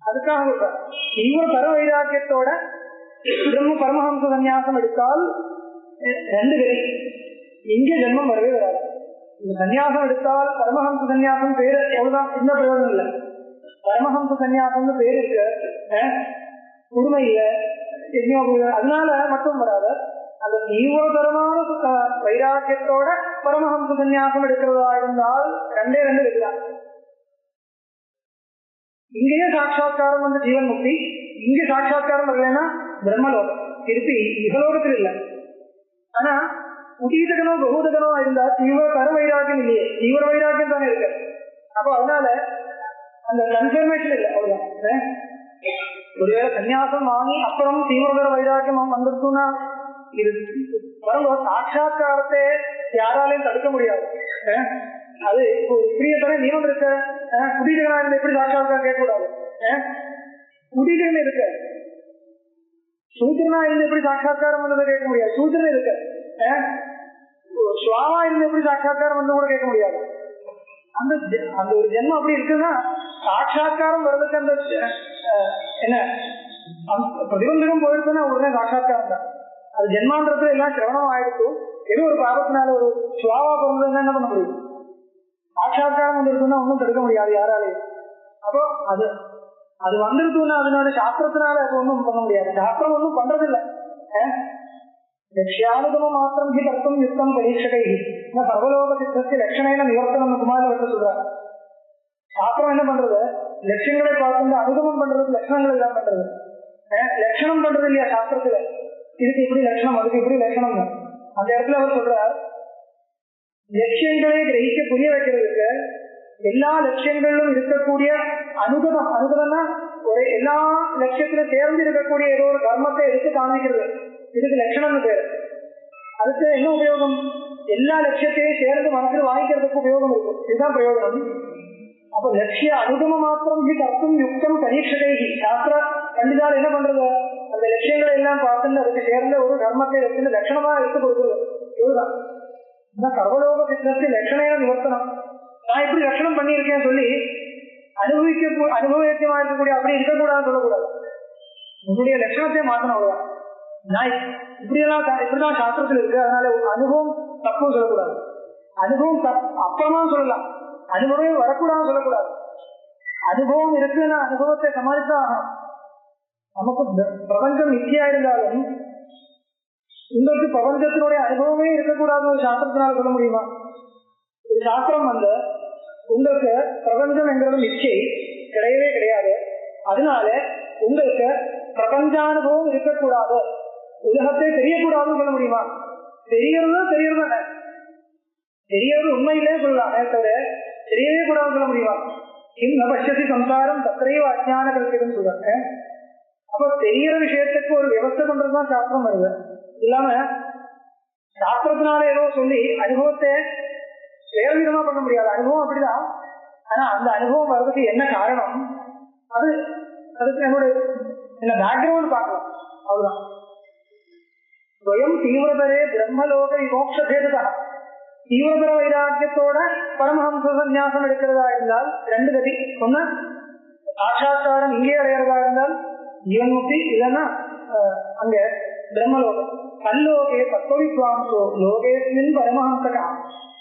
அதுக்காக தீவிர பர வைராக்கியத்தோட பிரம்ம பரமஹம்ச சன்னியாசம் எடுத்தால் ரெண்டு பேரி இங்கே ஜென்மம் வரவே வராது. இந்த சன்னியாசம் எடுத்தால் பரமஹம்ச சன்னியாசம் பேரு எவ்வளவுதான், சின்ன பிரயோஜனம் இல்லை. பரமஹம்ச சன்னியாசம்னு பேரு இருக்கு, உண்மை இல்லை, அதனால மட்டும் வராது. அந்த தீவிரதரமான வைராக்கியத்தோட பரமஹம்ச சன்னியாசம் எடுக்கிறதா இருந்தால் ரெண்டே இருக்கலாம். இங்கேயே சாட்சா்காரம் வந்து ஜீவன் முக்தி, இங்கே சாட்சா்காரம் வரலன்னா பிரம்மலோகம், திருப்பி இகலோகத்தில் இல்லை. ஆனா குடீசகனோ பகூதகனோ இருந்தா தீவிர பர வைராக்கியம் இல்லையே, தீவிர வைராக்கியம் தானே இருக்கு. அப்போ அதனால அந்த கன்ஃபர்மேஷன் இல்லை. அவ்வளவுதான். ஒருவேளை சன்னியாசம் வாங்கி அப்புறம் தீவிரதர வைராக்கியம் வந்துருக்குன்னா இது வரவோ சாட்சா்காரத்தை யாராலையும் தடுக்க முடியாது. அது இப்போ பிரியத்தர நியமம் இருக்க, குடீசகனா இருந்து எப்படி சாட்சா்காரம் கேட்கக்கூடாது. குடீசகன் இருக்கு, சூத்திரனா இருந்து எப்படி சாட்சா்காரம் வந்ததை கேட்க முடியாது. சூத்திரன் இருக்கு, சுவாவா இருந்து எப்படி சாட்சா்காரம் வந்து கூட கேட்க முடியாது. அந்த அந்த ஒரு ஜென்மம் அப்படி இருக்குன்னா சாட்சா்காரம் வர்றதுக்கு அந்த என்ன பிரதிபந்தகம் போயிடுச்சுன்னா உடனே சாட்சா்காரம் தான். அது ஜென்மாந்திரத்துல எல்லாம் சிரவணம் ஆயிடுச்சு. ஏதோ ஒரு பாபத்தினால ஒரு சுவாவா பிறந்ததுன்னா என்ன பண்ண முடியும்? சாட்சா்காரம் வந்துருக்குன்னா ஒன்றும் தடுக்க முடியாது யாராலையும். அப்போ அது அது வந்துருக்குன்னா அதனால சாஸ்திரத்தினால அது ஒன்றும் பண்ண முடியாது. சாஸ்திரம் ஒன்றும் பண்றதில்லை. லட்சியானுகம மாத்திரம் ஹி கர்த்தம் யுக்தம் பரீட்சகை சர்வலோக சித்தத்தை லட்சணையில நிவர்த்தனம் குமாரில் வந்து சொல்றாங்க. சாஸ்திரம் என்ன பண்றது? லட்சியங்களை பார்த்து அனுகமம் பண்றது, லட்சணங்கள் எல்லாம் பண்றது. லட்சணம் பண்றது இல்லையா சாஸ்திரத்துல, இதுக்கு இப்படி லட்சணம், அதுக்கு இப்படி லட்சணம். அந்த இடத்துல அவர் சொல்றார், லட்சியங்களை கிரகிக்க புரிய வைக்கிறதுக்கு எல்லா லட்சியங்களிலும் இருக்கக்கூடிய அனுகமம், அனுகமம்னா ஒரு எல்லா லட்சியத்துல சேர்ந்து இருக்கக்கூடிய ஏதோ ஒரு கர்மத்தை எடுத்து காமிக்கிறது, இதுக்கு லட்சணம்னு பேரு. அதுக்கு என்ன உபயோகம்? எல்லா லட்சியத்தையும் சேர்ந்து மனசில் வாங்கிக்கிறதுக்கு உபயோகம் இருக்கும். இதுதான் பிரயோஜனம். அப்ப லட்சிய அனுகம மாத்திரம் ஹி கர்த்தம் யுக்தம் பரீட்சகை. சாஸ்திர பண்டிதால் என்ன பண்றது? அந்த லட்சியங்களை எல்லாம் பார்த்து அதுக்கு சேர்ந்த ஒரு கர்மத்தை வச்சு லட்சணமா எடுத்து கொடுக்குறது. இதுதான் சர்வலோக சித்தத்தை லட்சணையா நிவர்த்தனம். நான் இப்படி லட்சணம் பண்ணியிருக்கேன் சொல்லி அனுபவிக்கமா இருக்கக்கூடிய அப்படி இருக்கக்கூடாதுன்னு சொல்லக்கூடாது. உன்னுடைய லட்சணத்தை மாற்றணும். அவ்வளவுதான். நான் இப்படிதான் சாஸ்திரத்தில் இருக்கு, அதனால அனுபவம் தப்புன்னு சொல்லக்கூடாது. அனுபவம் அப்புறமா சொல்லலாம், அனுபவம் வரக்கூடாதுன்னு சொல்லக்கூடாது. அனுபவம் இருக்குன்னா அனுபவத்தை சமாளித்தான் ஆகணும். நமக்கு பிரபஞ்சம் மித்தியா இருந்தாலும் உங்களுக்கு பிரபஞ்சத்தினுடைய அனுபவமே இருக்கக்கூடாதுன்னு ஒரு சாஸ்திரத்தினால சொல்ல முடியுமா? ஒரு சாஸ்திரம் வந்து உங்களுக்கு பிரபஞ்சம் என்கிறது மிச்சை கிடையவே கிடையாது, அதனால உங்களுக்கு பிரபஞ்சானுபவம் இருக்கக்கூடாது, உலகத்தை தெரியக்கூடாதுன்னு சொல்ல முடியுமா? தெரியறது தெரியறது உண்மையிலே சொல்லலாம், தவிர தெரியவே கூடாதுன்னு சொல்ல முடியுமா? இன்னும் பட்சசி சம்சாரம் தத்திரையோ அஜ்ஞான கல்பிதம் சொல்றாங்க. அப்போ தெரியற விஷயத்துக்கு ஒரு விவசாய பண்றதுதான் சாஸ்திரம் வருது. இல்லாம சாஸ்திரத்தினால ஏதோ சொல்லி அனுபவத்தை வேறு விதமா பண்ண முடியாது. அனுபவம் அப்படிதான், ஆனா அந்த அனுபவம் வர்றதுக்கு என்ன காரணம், அதுக்கு என்னுடைய என்ன பேக்ரவுண்ட் பார்க்கலாம். அவ்வளவுதான். ஸ்வயம் தீவிரதரே பிரம்மலோக விமோட்ச பேததா, தீவிரதர வைராக்கியத்தோட பரமஹம்ச சந்நியாசம் எடுக்கிறதா இருந்தால் ரெண்டு கதி. ஒண்ணு சாட்சாத்காரம் இங்கே அடைகிறதா இருந்தால் ஜீவன்முக்தி, இல்லைன்னா அங்க பிரம்மலோகம். கல்லோகே தத்துவவித்வாம்சோ லோகேஸ்மின் பரமஹம்சகா,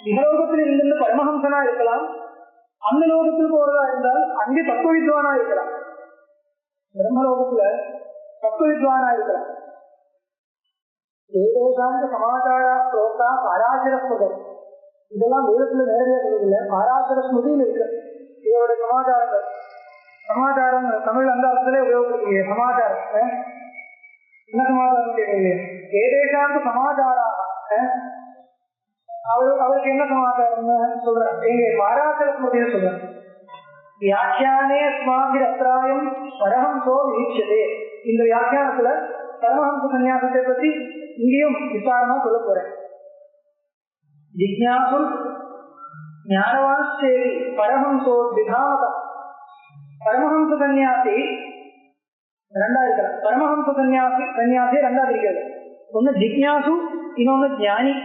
இகலோகத்தில் இருந்து பரமஹம்சனா இருக்கலாம், அந்த லோகத்தில் போறதா இருந்தால் அங்கே தத்துவவித்வானா இருக்கலாம். பிரம்மலோகத்துல தத்துவவித்வானா இருக்கலாம். ஏதோசாந்த சமாச்சாரா ஸ்லோகா பாராசர ஸ்மிருதம், இதெல்லாம் வேதத்துல நேரடியாக சொல்றதில்லை, பாராசர ஸ்மிருதியில் இருக்கு இதோடைய சமாச்சாரங்கள். சமாச்சாரம் தமிழ் அந்த அர்த்தத்திலே உபயோகிக்கலையே. சமாச்சாரம் என்ன சமாச்சாரம் கேட்கலையே. ஏதேசாந்த சமாச்சாரா, அவருக்கு என்ன சமாச்சாரம் சொல்ற, எங்க பாராசர ஸ்மிருதின்னு சொல்றேன். வியாக்கியானே அஸ்மாபிர் அத்திராயம் பரஹம்சோ வீட்சதே, இந்த வியாக்கியானத்துல பரமஹம்ச சந்நியாசத்தை பற்றி இங்கேயும் விசாரமா சொல்ல போறேன். ஜிக்ஞாசு ஞானவான்சேரி பரமஹம்சோ விதாமதா, பரமஹம்ச சந்நியாசி ரெண்டா இருக்கிறார். பரமஹம்ச சந்நியாசி ரெண்டா இருக்கிறது. ஒன்னு ஜிக்ஞாசு, இன்னொன்னு ஞானி.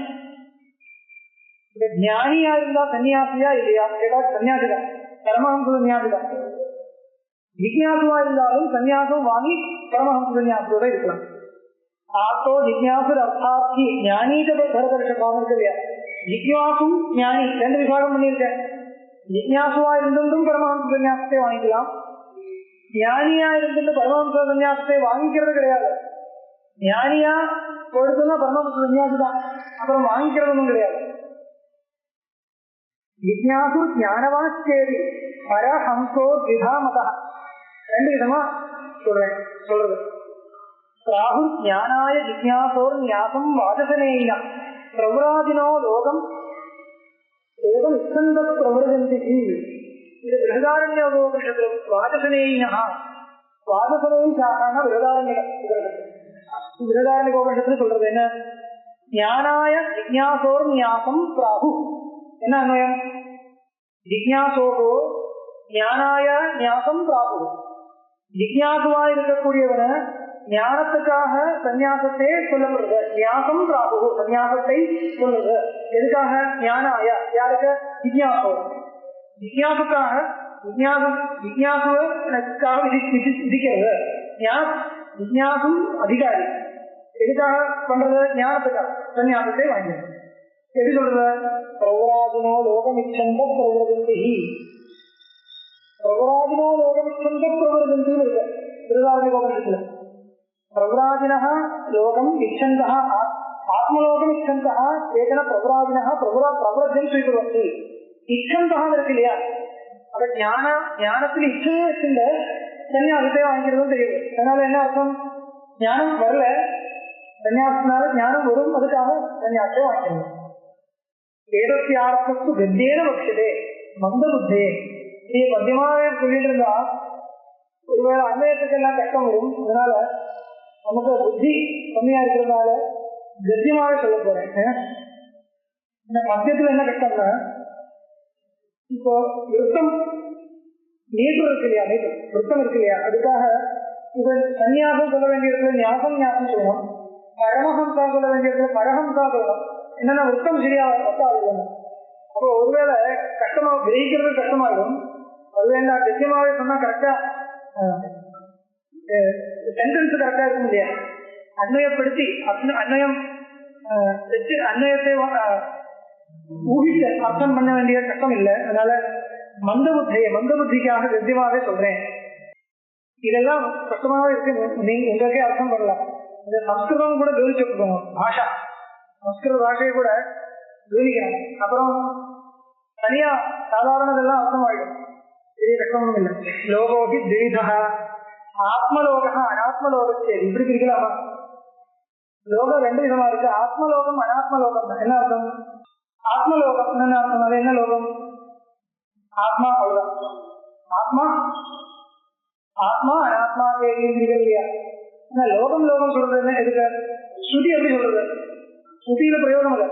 இந்த ஞானியா இருந்தா சன்னியாசியா இல்லையா கேட்டா சன்னியாசிதான், பரமஹம்ச சன்னியாசிதான். ஜிக்ஞாசுவா இருந்தாலும் சன்னியாசம் வாங்கி பரமஹம்ச சன்னியாசியோட இருக்கலாம். ஆத்தோ ஜிக்ஞாசு அர்த்தார்த்தி ஞானீக பரதர்ஷபாவம் இருக்கு இல்லையா. ஜிக்ஞாசும் ஞானி ரெண்டு விபாகம் பண்ணியிருக்கேன். ஜிக்ஞாசுவா இருந்தும் பரமஹம்ச சன்னியாசத்தை வாங்கிக்கலாம், ஞானியா இருந்து பரமஹம்ச சன்னியாசத்தை வாங்கிக்கிறது கிடையாது. ஞானியா கொடுத்துனா பரமஹம்ச சன்னியாசி தான், அப்புறம் வாங்கிக்கிறதும் கிடையாது. ஜிக்ஞாசு ஞானவாச்சேரி பரஹம்சோ விதாமதா, ரெண்டு விதமா சொல்றது. ராகு ஞானாய ஜிக்ஞாசோர் ஞாசம் வாசசனேயினா பிரபுராதினோ லோகம் ஏதம் இஸ்கந்த பிரவருதந்தி. இது விரதாரண்ய உபனிஷத்துல வாசசனேயினா, வாசசனை சாக்கான விரதாரண்ய உபனிஷத்துல சொல்றது என்ன, ஞானாய ஜிக்ஞாசோர் ஞாசம் பிராகு. என்ன அன்வயம், ஜிக்ஞாசோகோ ஞானாய ஞாசம் பிராகு. ஜிக்ஞாசுவா இருக்கக்கூடியவன ஞானத்துக்காக சன்னியாசத்தை சொல்லப்படுது. ஞாசம் பிராகு, சன்னியாசத்தை சொல்லுது. எதுக்காக, ஞானாய யாருக்கு, ஜிக்ஞாசோ. ஜிக்ஞாசுக்காக ஜிக்ஞாசுக்காக விதிக்கிறது. ஜிக்ஞாசும் அதிகாரி எதுக்காக பண்றது, ஞானத்துக்காக சன்னியாசத்தை வாங்கிறது. எப்படி சொல்றது, பிரபுராஜினோ லோகமிச்சந்த பிரவருதந்தி, பிரபுராஜினோ லோகமிச்சந்த பிரவருதந்தி இருக்கு திருதாரணிகோபனிஷத்துல. பிரபுராஜினா லோகம் இச்சந்தா ஆத்மலோகம் இச்சந்தா ஏகன பிரபுராஜினா பிரபுரஜம் ஸ்வீகுர்வந்தி. இச்சந்தா இருக்கு இல்லையா, அப்ப ஞானத்தில் இச்சையே வச்சுங்க சன்னியாசத்தை வாங்கிக்கிறதும் தெரியுது. அதனால என்ன அர்த்தம், ஞானம் வரல, சன்னியாசத்தினால ஞானம் வரும், அதுக்காக சன்னியாசத்தை வாங்கிக்கிறது. வேதத்தியார்த்தத்து கத்தியேன பட்சதே மந்த புத்தே. நீ மத்தியமாவே சொல்லிட்டு இருந்தா ஒருவேளை அன்வயத்துக்கு எல்லாம் கஷ்டம் வரும். அதனால நமக்கு புத்தி கம்மியா இருக்கிறதுனால கத்தியமாவே சொல்ல போறேன். இந்த மத்தியத்துல என்ன கஷ்டம்னா, இப்போ விருத்தம் நீட்டு இருக்கு இல்லையா, நீட்டு விருத்தம் இருக்கு இல்லையா, அதுக்காக இப்ப சன்னியாசம் சொல்ல வேண்டிய இடத்துல ஞாசம் சொல்லணும், பரமஹம்சா சொல்ல வேண்டிய இடத்துல பரஹம்சா சொல்லணும். என்னன்னா விருத்தம் சரியா ஒத்தாது. அப்போ ஒருவேளை கஷ்டமா கிரகிக்கிறது கஷ்டமாயிடும். அது வேண்டாம், நிச்சயமாவே சொன்னா கரெக்டா சென்டென்ஸ் கரெக்டா இருக்கும் இல்லையா. அன்வயப்படுத்தி அன்வயத்தை ஊகிக்க அர்த்தம் பண்ண வேண்டிய கஷ்டம் இல்லை. அதனால மந்த புத்திக்காக கத்தியமாவே சொல்றேன். இதெல்லாம் கஷ்டமாவே இருக்கு, நீங்க உங்களுக்கே அர்த்தம் பண்ணலாம். இந்த சம்ஸ்கிருதம் கூட கவனிச்சுக்கோங்க, பாஷா சம்ஸ்கிருத பாஷையை கூட கவனிக்கணும். அப்புறம் தனியா சாதாரணதெல்லாம் அர்த்தமாயிடும், பெரிய கஷ்டமும் இல்லை. லோகோகி திவிதா ஆத்மலோக அனாத்மலோகத்தை இப்படி பிரிக்கலாமா? லோகம் ரெண்டு விதமா இருக்கு, ஆத்மலோகம் அனாத்மலோகம். என்ன அர்த்தம், ஆத்மலோகம் என்ன அர்த்தம், அது என்ன லோகம், ஆத்மா, அவ்வளவுதான். ஆத்மா அனாத்மா இல்லையா. லோகம் சொல்றது என்ன, எதுக்கு ஸ்ருதி எப்படி சொல்றது, ஸ்ருதியில பிரயோகம் இல்லை.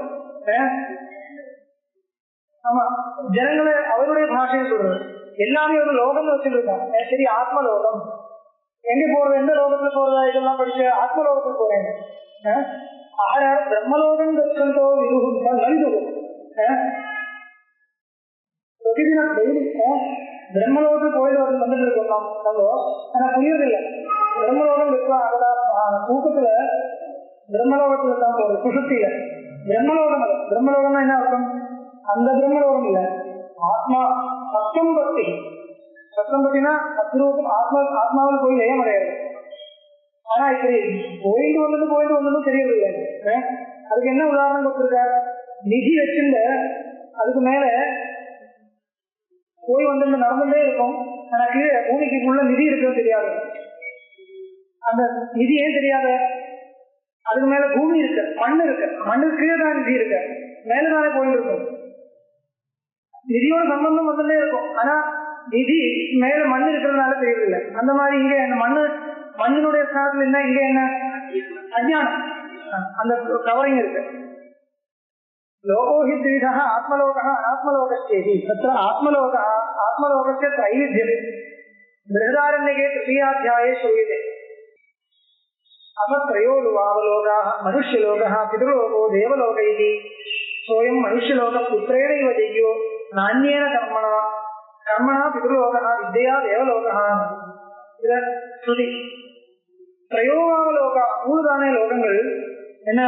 ஆமா, ஜனங்களை அவருடைய பாஷையை சொல்றது. எல்லாமே ஒரு லோகம்னு வச்சுருக்காங்க. சரி, ஆத்மலோகம் எங்க போறது, எந்த லோகத்துல போறதா, இதெல்லாம் படிச்சு ஆத்மலோகத்துக்கு போறேங்க. ஆக பிரம்மலோகம் கற்றோ விருகும் நல்குகும். டெய்லி பிரம்மலோகத்துக்கு போயிட்டு வந்துட்டு இருக்கோம் நம்ம. ஆனா புரியறதில்லை. பிரம்மலோகம் தூக்கத்துல பிரம்மலோகத்துல தான் போகுது, சுசுப்தியில. பிரம்மலோகம் அல்ல. பிரம்மலோகம்னா என்ன அர்த்தம்? அந்த பிரம்மலோகம் இல்ல, ஆத்மா சத்தம் பக்தி. சத்தம் பக்தினா அத்ரூபம் ஆத்மாவில் போய் லயம் அடையாது. ஆனா இப்படி போயிட்டு வந்ததும் தெரியறது இல்லை. அதுக்கு என்ன உதாரணம் கொடுத்திருக்காரு? நிதி வச்சுட்டு அதுக்கு மேல போய் வந்து நடந்துட்டே இருக்கும். ஆனா கீழே பூமிக்குள்ள நிதி இருக்குன்னு தெரியாது. அந்த நிதி ஏன் தெரியாத? அதுக்கு மேல பூமி இருக்கு, மண் இருக்கு. மண்ணுக்கு கீழே தான் நிதி இருக்கு, மேலதானே போயிட்டு இருக்கும். நிதியோட சம்பந்தம் வந்துட்டே இருக்கும். ஆனா நிதி மேல மண் இருக்கிறதுனால தெரியவில்லை. அந்த மாதிரி இங்க அந்த மண்ணினுடைய ஸ்தானத்துல என்ன, இங்க என்ன அஜ்ஞானம், அந்த கவரிங் இருக்கு. லோகோஹி திவிதா ஆத்மலோகா அனாத்மலோகஸ்தேதி. தத்ர ஆத்மலோகஸ்ய த்ரைவித்யம் பிருஹதாரண்யகே தృతీయాధ్యాயே ஸ்ரூயதே. அமத்ரயோலுவாவலோகாः மனுஷ்யலோகः பிதృலோகோ தேவலோக இதி. சோயம் மனுஷ்யலோக புத்திரேணைவ ஜெய்யோ நான்யேன கர்மணா பிதృலோகः வித்யா தேவலோகः. இத ஸ்ருதி. திரயோவாவலோகா, மூணுதானே லோகங்கள். என்ன?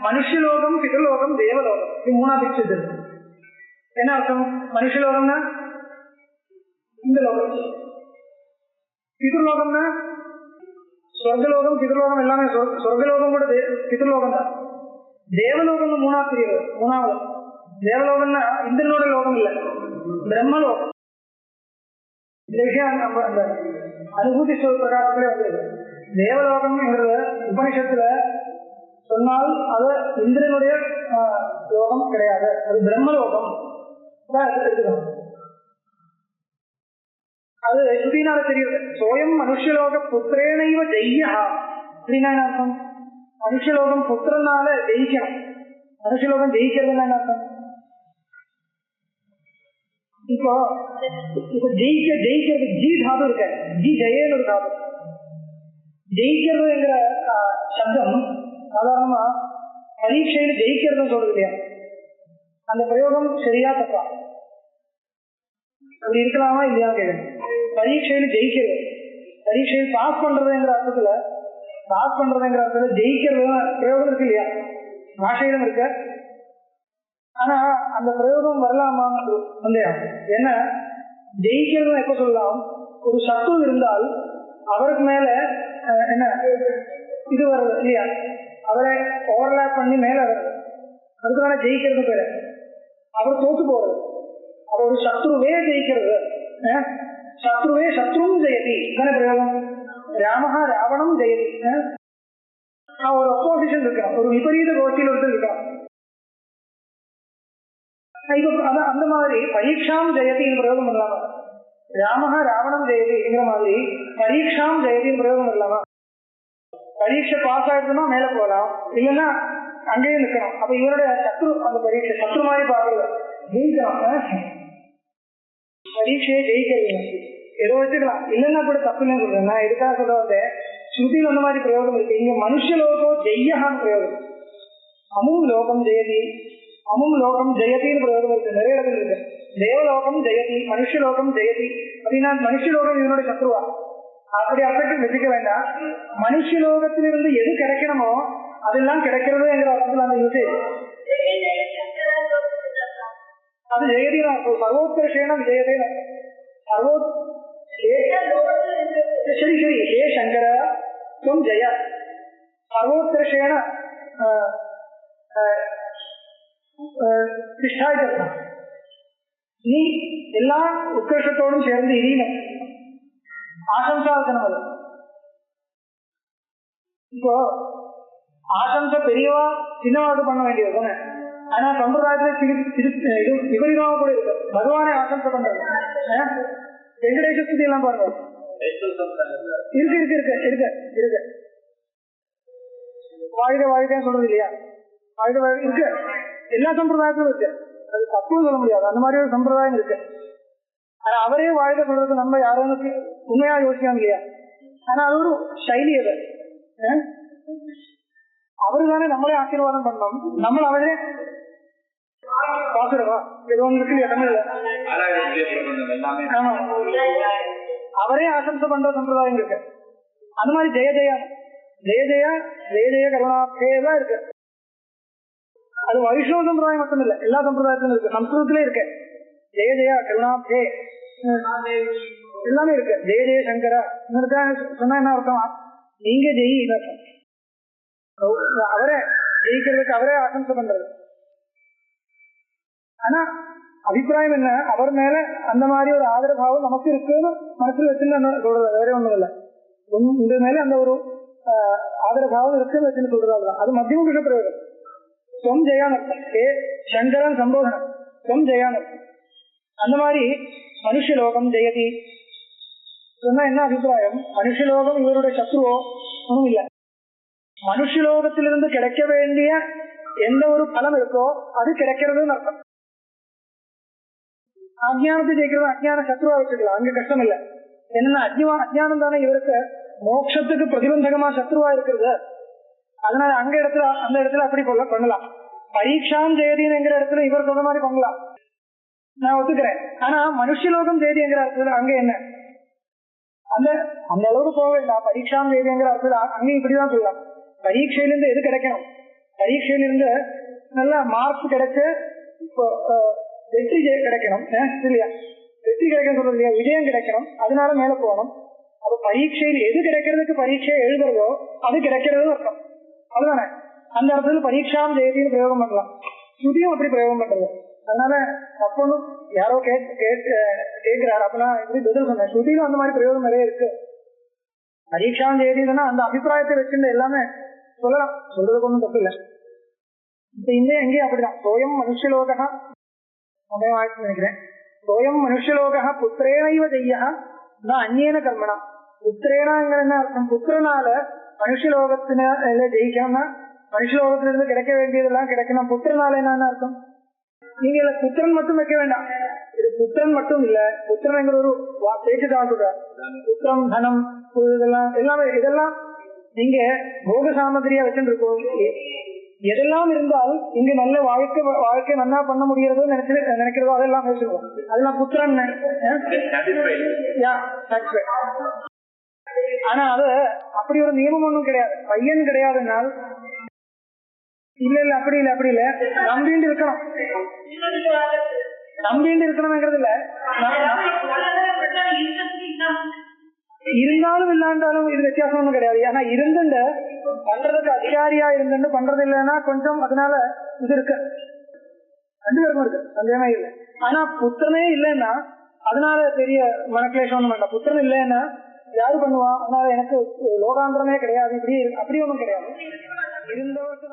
மனுஷலோகம், பிதృலோகம், தேவலோகம். இது மூணா பிரிச்சது. என்ன அர்த்தம்? மனுஷலோகம்னா இந்த லோகம், பிதృலோகம்னா சொர்க்கலோகம், பிதృலோகம் எல்லாமே. சொர்க்கலோகம் கூட பிதృலோகம் தான். தேவலோகம் மூணா பிரிவு. மூணாவது தேவலோகம்னா இந்திரனோட லோகம் இல்லை, பிரம்மலோகம். இந்த விஷயம் நம்ம அந்த அனுபூதி பிரகாசத்திலே வந்தது. தேவலோகம் என்கிறது உபனிஷத்துல சொன்னால் அது இந்திரனுடைய லோகம் கிடையாது, அது பிரம்மலோகம். அது சுதினால தெரியுது. சோயம் மனுஷலோக புத்திரேனைவ ஜெய்யா அப்படின்னா என்ன அர்த்தம்? மனுஷலோகம் புத்திரனால ஜெயிக்கணும். மனுஷலோகம் ஜெயிக்கிறதுனா என்ன அர்த்தம்? இப்போ ஜெயிக்கிறது ஜி தாது இருக்க, ஜி ஜெயன்னு ஒரு தாது. ஜெயிக்கிறதுங்கிற சப்தம் சாதாரணமா பரீட்சையில ஜெயிக்கிறதுன்னு சொல்றது இல்லையா? அந்த பிரயோகம் சரியா தப்பா? அப்படி இருக்கலாமா இல்லையா கேட்கணும். பரீட்சையில ஜெயிக்கிறது, பரீட்சையில் பாஸ் பண்றதுங்கிற அர்த்தத்துல ஜெயிக்கிறது பிரயோகம் இருக்கு இல்லையா? பாஷையிலும் இருக்கு. ஆனா அந்த பிரயோகம் வரலாமா சந்தேகம். என்ன ஜெயிக்கிறது எப்ப சொல்லலாம்? ஒரு சத்து இருந்தால் அவருக்கு மேல என்ன இது வருது இல்லையா? அவரை ஓவர்லாப் பண்ணி மேல வருது, அதுக்கான ஜெயிக்கிறது பேரு. அவர் தோத்து போறது. அவர் ஒரு சத்ருவே ஜெயிக்கிறது. சத்ருவே சத்ரும் ஜெயதி தானே பிரயோகம். ராமஹா ராவணம் ஜெயதி. ஒரு அப்போசிஷன் இருக்கான், ஒரு விபரீத கோஷ்டியில் ஒருத்தர் இருக்கான். அந்த மாதிரி பரீட்சாம் ஜெயத்தின் பிரயோகம் இல்லாம ராமஹா ராவணம் ஜெயதிங்கிற மாதிரி பரீட்சாம் ஜெயத்தின் பிரயோகம் இல்லாம பரீட்சை பாஸ் ஆயிடுச்சுன்னா மேல போகலாம், இல்லைன்னா அங்கேயே நிற்கணும். அப்ப இவருடைய சத்ரு அந்த பரீட்சை சத்ரு மாதிரி பாக்குறது ஜெயிக்கலாம். பரீட்சையை ஜெயிக்கிறது ஏதோ வச்சுக்கலாம், இல்லைன்னா கூட தப்புன்னு சொல்றேன். நான் எதுக்காக சொல்ல வந்தேன், ஸ்ருதியில் அந்த மாதிரி பிரயோகம் இருக்கு. இங்க மனுஷலோகோ ஜெய்யகான்னு பிரயோகம். அமும் லோகம் ஜெயதி, அமும் லோகம் ஜெயதின்னு பிரயோகம் இருக்கு, நிறைய இடத்துல இருக்கு. தேவலோகம் ஜெயதி, மனுஷலோகம் ஜெயதி அப்படின்னா மனுஷலோகம் இதனுடைய சத்ருவா? அப்படி அர்த்தத்தை வச்சுக்க வேண்டாம். மனுஷலோகத்திலிருந்து எது கிடைக்கணுமோ அதெல்லாம் கிடைக்கிறதுங்கிற அர்த்தத்தில் அந்த யூசேஜ் அது ஜெயதினா சர்வோத்கர்ஷேன விஜயதேன சரி சரி ஹே சங்கர துவம் ஜெய சர்வோத்கர்ஷேன திஷ்டாயிதா. நீ எல்லா உத்கர்ஷத்தோடும் சேர்ந்து இரியணும். ஆசம்சாசனம் அது. இப்போ ஆசம்சை பெரியவா சின்னவாக்கு பண்ண வேண்டியது தானே. ஆனா சம்பிரதாயத்துல விபரீதமாக கூட இருக்கு. பகவானே ஆசம்சை பண்றது. வெங்கடேச ஸ்துதி எல்லாம் பாருங்க இருக்கு இருக்கு இருக்கு இருக்கு இருக்கு. வாழ்க வாழ்க்கைன்னு சொல்றது இல்லையா? வாழ்க வாழ்க்கை இருக்கு, எல்லா சம்பிரதாயத்திலும் இருக்கு. அது தப்புன்னு சொல்ல முடியாது. அந்த மாதிரி ஒரு சம்பிரதாயம் இருக்கு. ஆனா அவரே வாழ்க்கை சொல்றது நம்ம யாரும் உண்மையா யோசிக்காம இல்லையா? ஆனா அது ஒரு சைலி. அது அவரு தானே நம்மளே ஆசீர்வாதம் பண்ணோம். நம்ம அவரே பாக்குறவா ஏதோ ஒன்று இருக்கு தமிழ்ல. ஆமா, அவரே ஆசம்சை பண்ற சம்பிரதாயம் இருக்கு. அந்த மாதிரி ஜெய ஜெயா ஜெய ஜெயா ஜெய ஜெய கருணாபேதான் இருக்கு. அது வைஷ்ணவ சம்பிரதாயம் மட்டும் இல்ல, எல்லா சம்பிரதாயத்திலும் இருக்கு. சம்ஸ்கிருதத்திலே இருக்கு ஜெய ஜெயா கருணாபே எல்லாமே இருக்கு. ஜெய ஜெய சங்கரா சொன்னா என்ன அர்த்தம்? நீங்க ஜெயி அர்த்தம். அவரே ஜெயிக்கிறதுக்கு அவரே ஆசம்சை பண்றது. ஆனா அபிப்பிராயம் என்ன, அவர் மேல அந்த மாதிரி ஒரு ஆதரபாவம் நமக்கு இருக்குன்னு மனசுல வச்சுன்னு சொல்றது, வேற ஒண்ணும் இல்லை. இந்த மேல அந்த ஒரு ஆதரபாவம் இருக்குன்னு வச்சுன்னு சொல்றதால அது மத்தியம புருஷ பிரயோகம். சொம் ஜெயான் அர்த்தம். சங்கரன் சம்போதனம் சொம் ஜெயான் அர்த்தம். அந்த மாதிரி மனுஷலோகம் ஜெயதி சொன்னா என்ன அபிப்பிராயம்? மனுஷலோகம் இவருடைய சத்ருவோ ஒன்றும் இல்லை. மனுஷலோகத்திலிருந்து கிடைக்க வேண்டிய எந்த ஒரு பலம் இருக்கோ அது கிடைக்கிறதுன்னு அர்த்தம். அஜ்ஞானத்தை ஜெயிக்கிறது அஜ்ஞான சத்ருவா வச்சுக்கலாம், அங்க கஷ்டம் இல்லை. என்னன்னா அஜ்ஞானம் தானே இவருக்கு மோட்சத்துக்கு பிரதிபந்தகமா சத்ருவா இருக்கிறது. அதனால அந்த இடத்துல அப்படி பண்ணலாம். பரீட்சாம் ஜெயதிங்கிற இடத்துல இவர் சொல்ற மாதிரி பண்ணலாம், நான் ஒத்துக்கிறேன். ஆனா மனுஷலோகம் ஜெயதிங்கிற இடத்துல அங்க என்ன அந்த அளவுக்கு போக வேண்டாம். பரீட்சாம் ஜெயதிங்கிற இடத்துல அங்க இப்படிதான் சொல்லலாம். பரீட்சையிலிருந்து எது கிடைக்கணும்? பரீட்சையிலிருந்து நல்ல மார்க்ஸ் கிடைச்சு வெற்றி கிடைக்கணும் இல்லையா? வெற்றி கிடைக்கணும் சொல்றது இல்லையா? விஜயம் கிடைக்கணும், அதனால மேல போகணும். அப்ப பரீட்சையில் எது கிடைக்கிறதுக்கு பரீட்சையை எழுதுறதோ அது கிடைக்கிறது அர்த்தம். அதுதானே அந்த இடத்துல பரீட்சாம் ஜெயத்தின்னு பிரயோகம் பண்ணலாம். ஸ்ருதியும் அப்படி பிரயோகம் பண்றது. அதனால அப்பொண்ணு யாரோ கேட்கிறாரு அப்படின்னா இப்படி பதில் சொன்னேன். ஸ்ருதியிலும் அந்த மாதிரி பிரயோகம் நிறைய இருக்கு. பரீட்சாம் ஜெயதினா அந்த அபிப்பிராயத்தை வச்சிருந்த எல்லாமே சொல்லலாம், சொல்றதுக்கு ஒன்றும் தப்பு இல்லை. இப்ப எங்கேயும் அப்படிதான். சோயம் மனுஷலோகா நினைக்கிறேன். சோயம் மனுஷலோகா புத்திரேனைவ ஜெய்யா அந்நியன கர்மனா. புத்திரேனாங்கிற என்ன அர்த்தம்? புத்திரனால மனுஷலோகத்தின ஜெயிக்கணும்னா மனுஷலோகத்திலிருந்து கிடைக்க வேண்டியதெல்லாம் கிடைக்கணும். புத்திரனால என்னன்னு அர்த்தம்? நீங்க இல்ல புத்திரன் மட்டும் வைக்க வேண்டாம். இது புத்திரன் மட்டும் இல்ல, புத்திரன்ங்கிற ஒரு பேச்சுதான் சொல்ற. புத்திரம் தனம் இதெல்லாம் நீங்க போக சாமகிரியா வச்சுட்டு இருக்கோம். எதெல்லாம் இருந்தால் இங்க நல்ல வாழ்க்கை நல்லா பண்ண முடியறதோ நினைக்கிறதோ அதெல்லாம் பேசுவோம். அதெல்லாம் புத்திரன். ஆனா அது அப்படி ஒரு நியமம் ஒண்ணும் கிடையாது. பையன் கிடையாதுனால் இல்ல அப்படி இல்ல நம்பிண்டு இருக்கணும். நம்பிண்டு இருக்கணும்ங்கிறது இல்ல, இருந்தாலும் இல்லாண்டாலும் இது வித்தியாசம் ஒண்ணும் கிடையாது. ஆனா இருந்துட்டு பண்றதுக்கு அதிகாரியா இருந்துட்டு பண்றது இல்லைன்னா கொஞ்சம் அதனால இது இருக்கு, ரெண்டு பேருக்கும் இருக்கு, சந்தேகமே இல்லை. ஆனா புத்திரனே இல்லைன்னா அதனால பெரிய மனக்லேஷம் ஒண்ணும் வேண்டாம். புத்திரன் இல்லைன்னா யாரு பண்ணுவா? அதனால எனக்கு லோகாந்திரமே கிடையாது இப்படி அப்படி ஒண்ணும் கிடையாது. இருந்தவருக்கு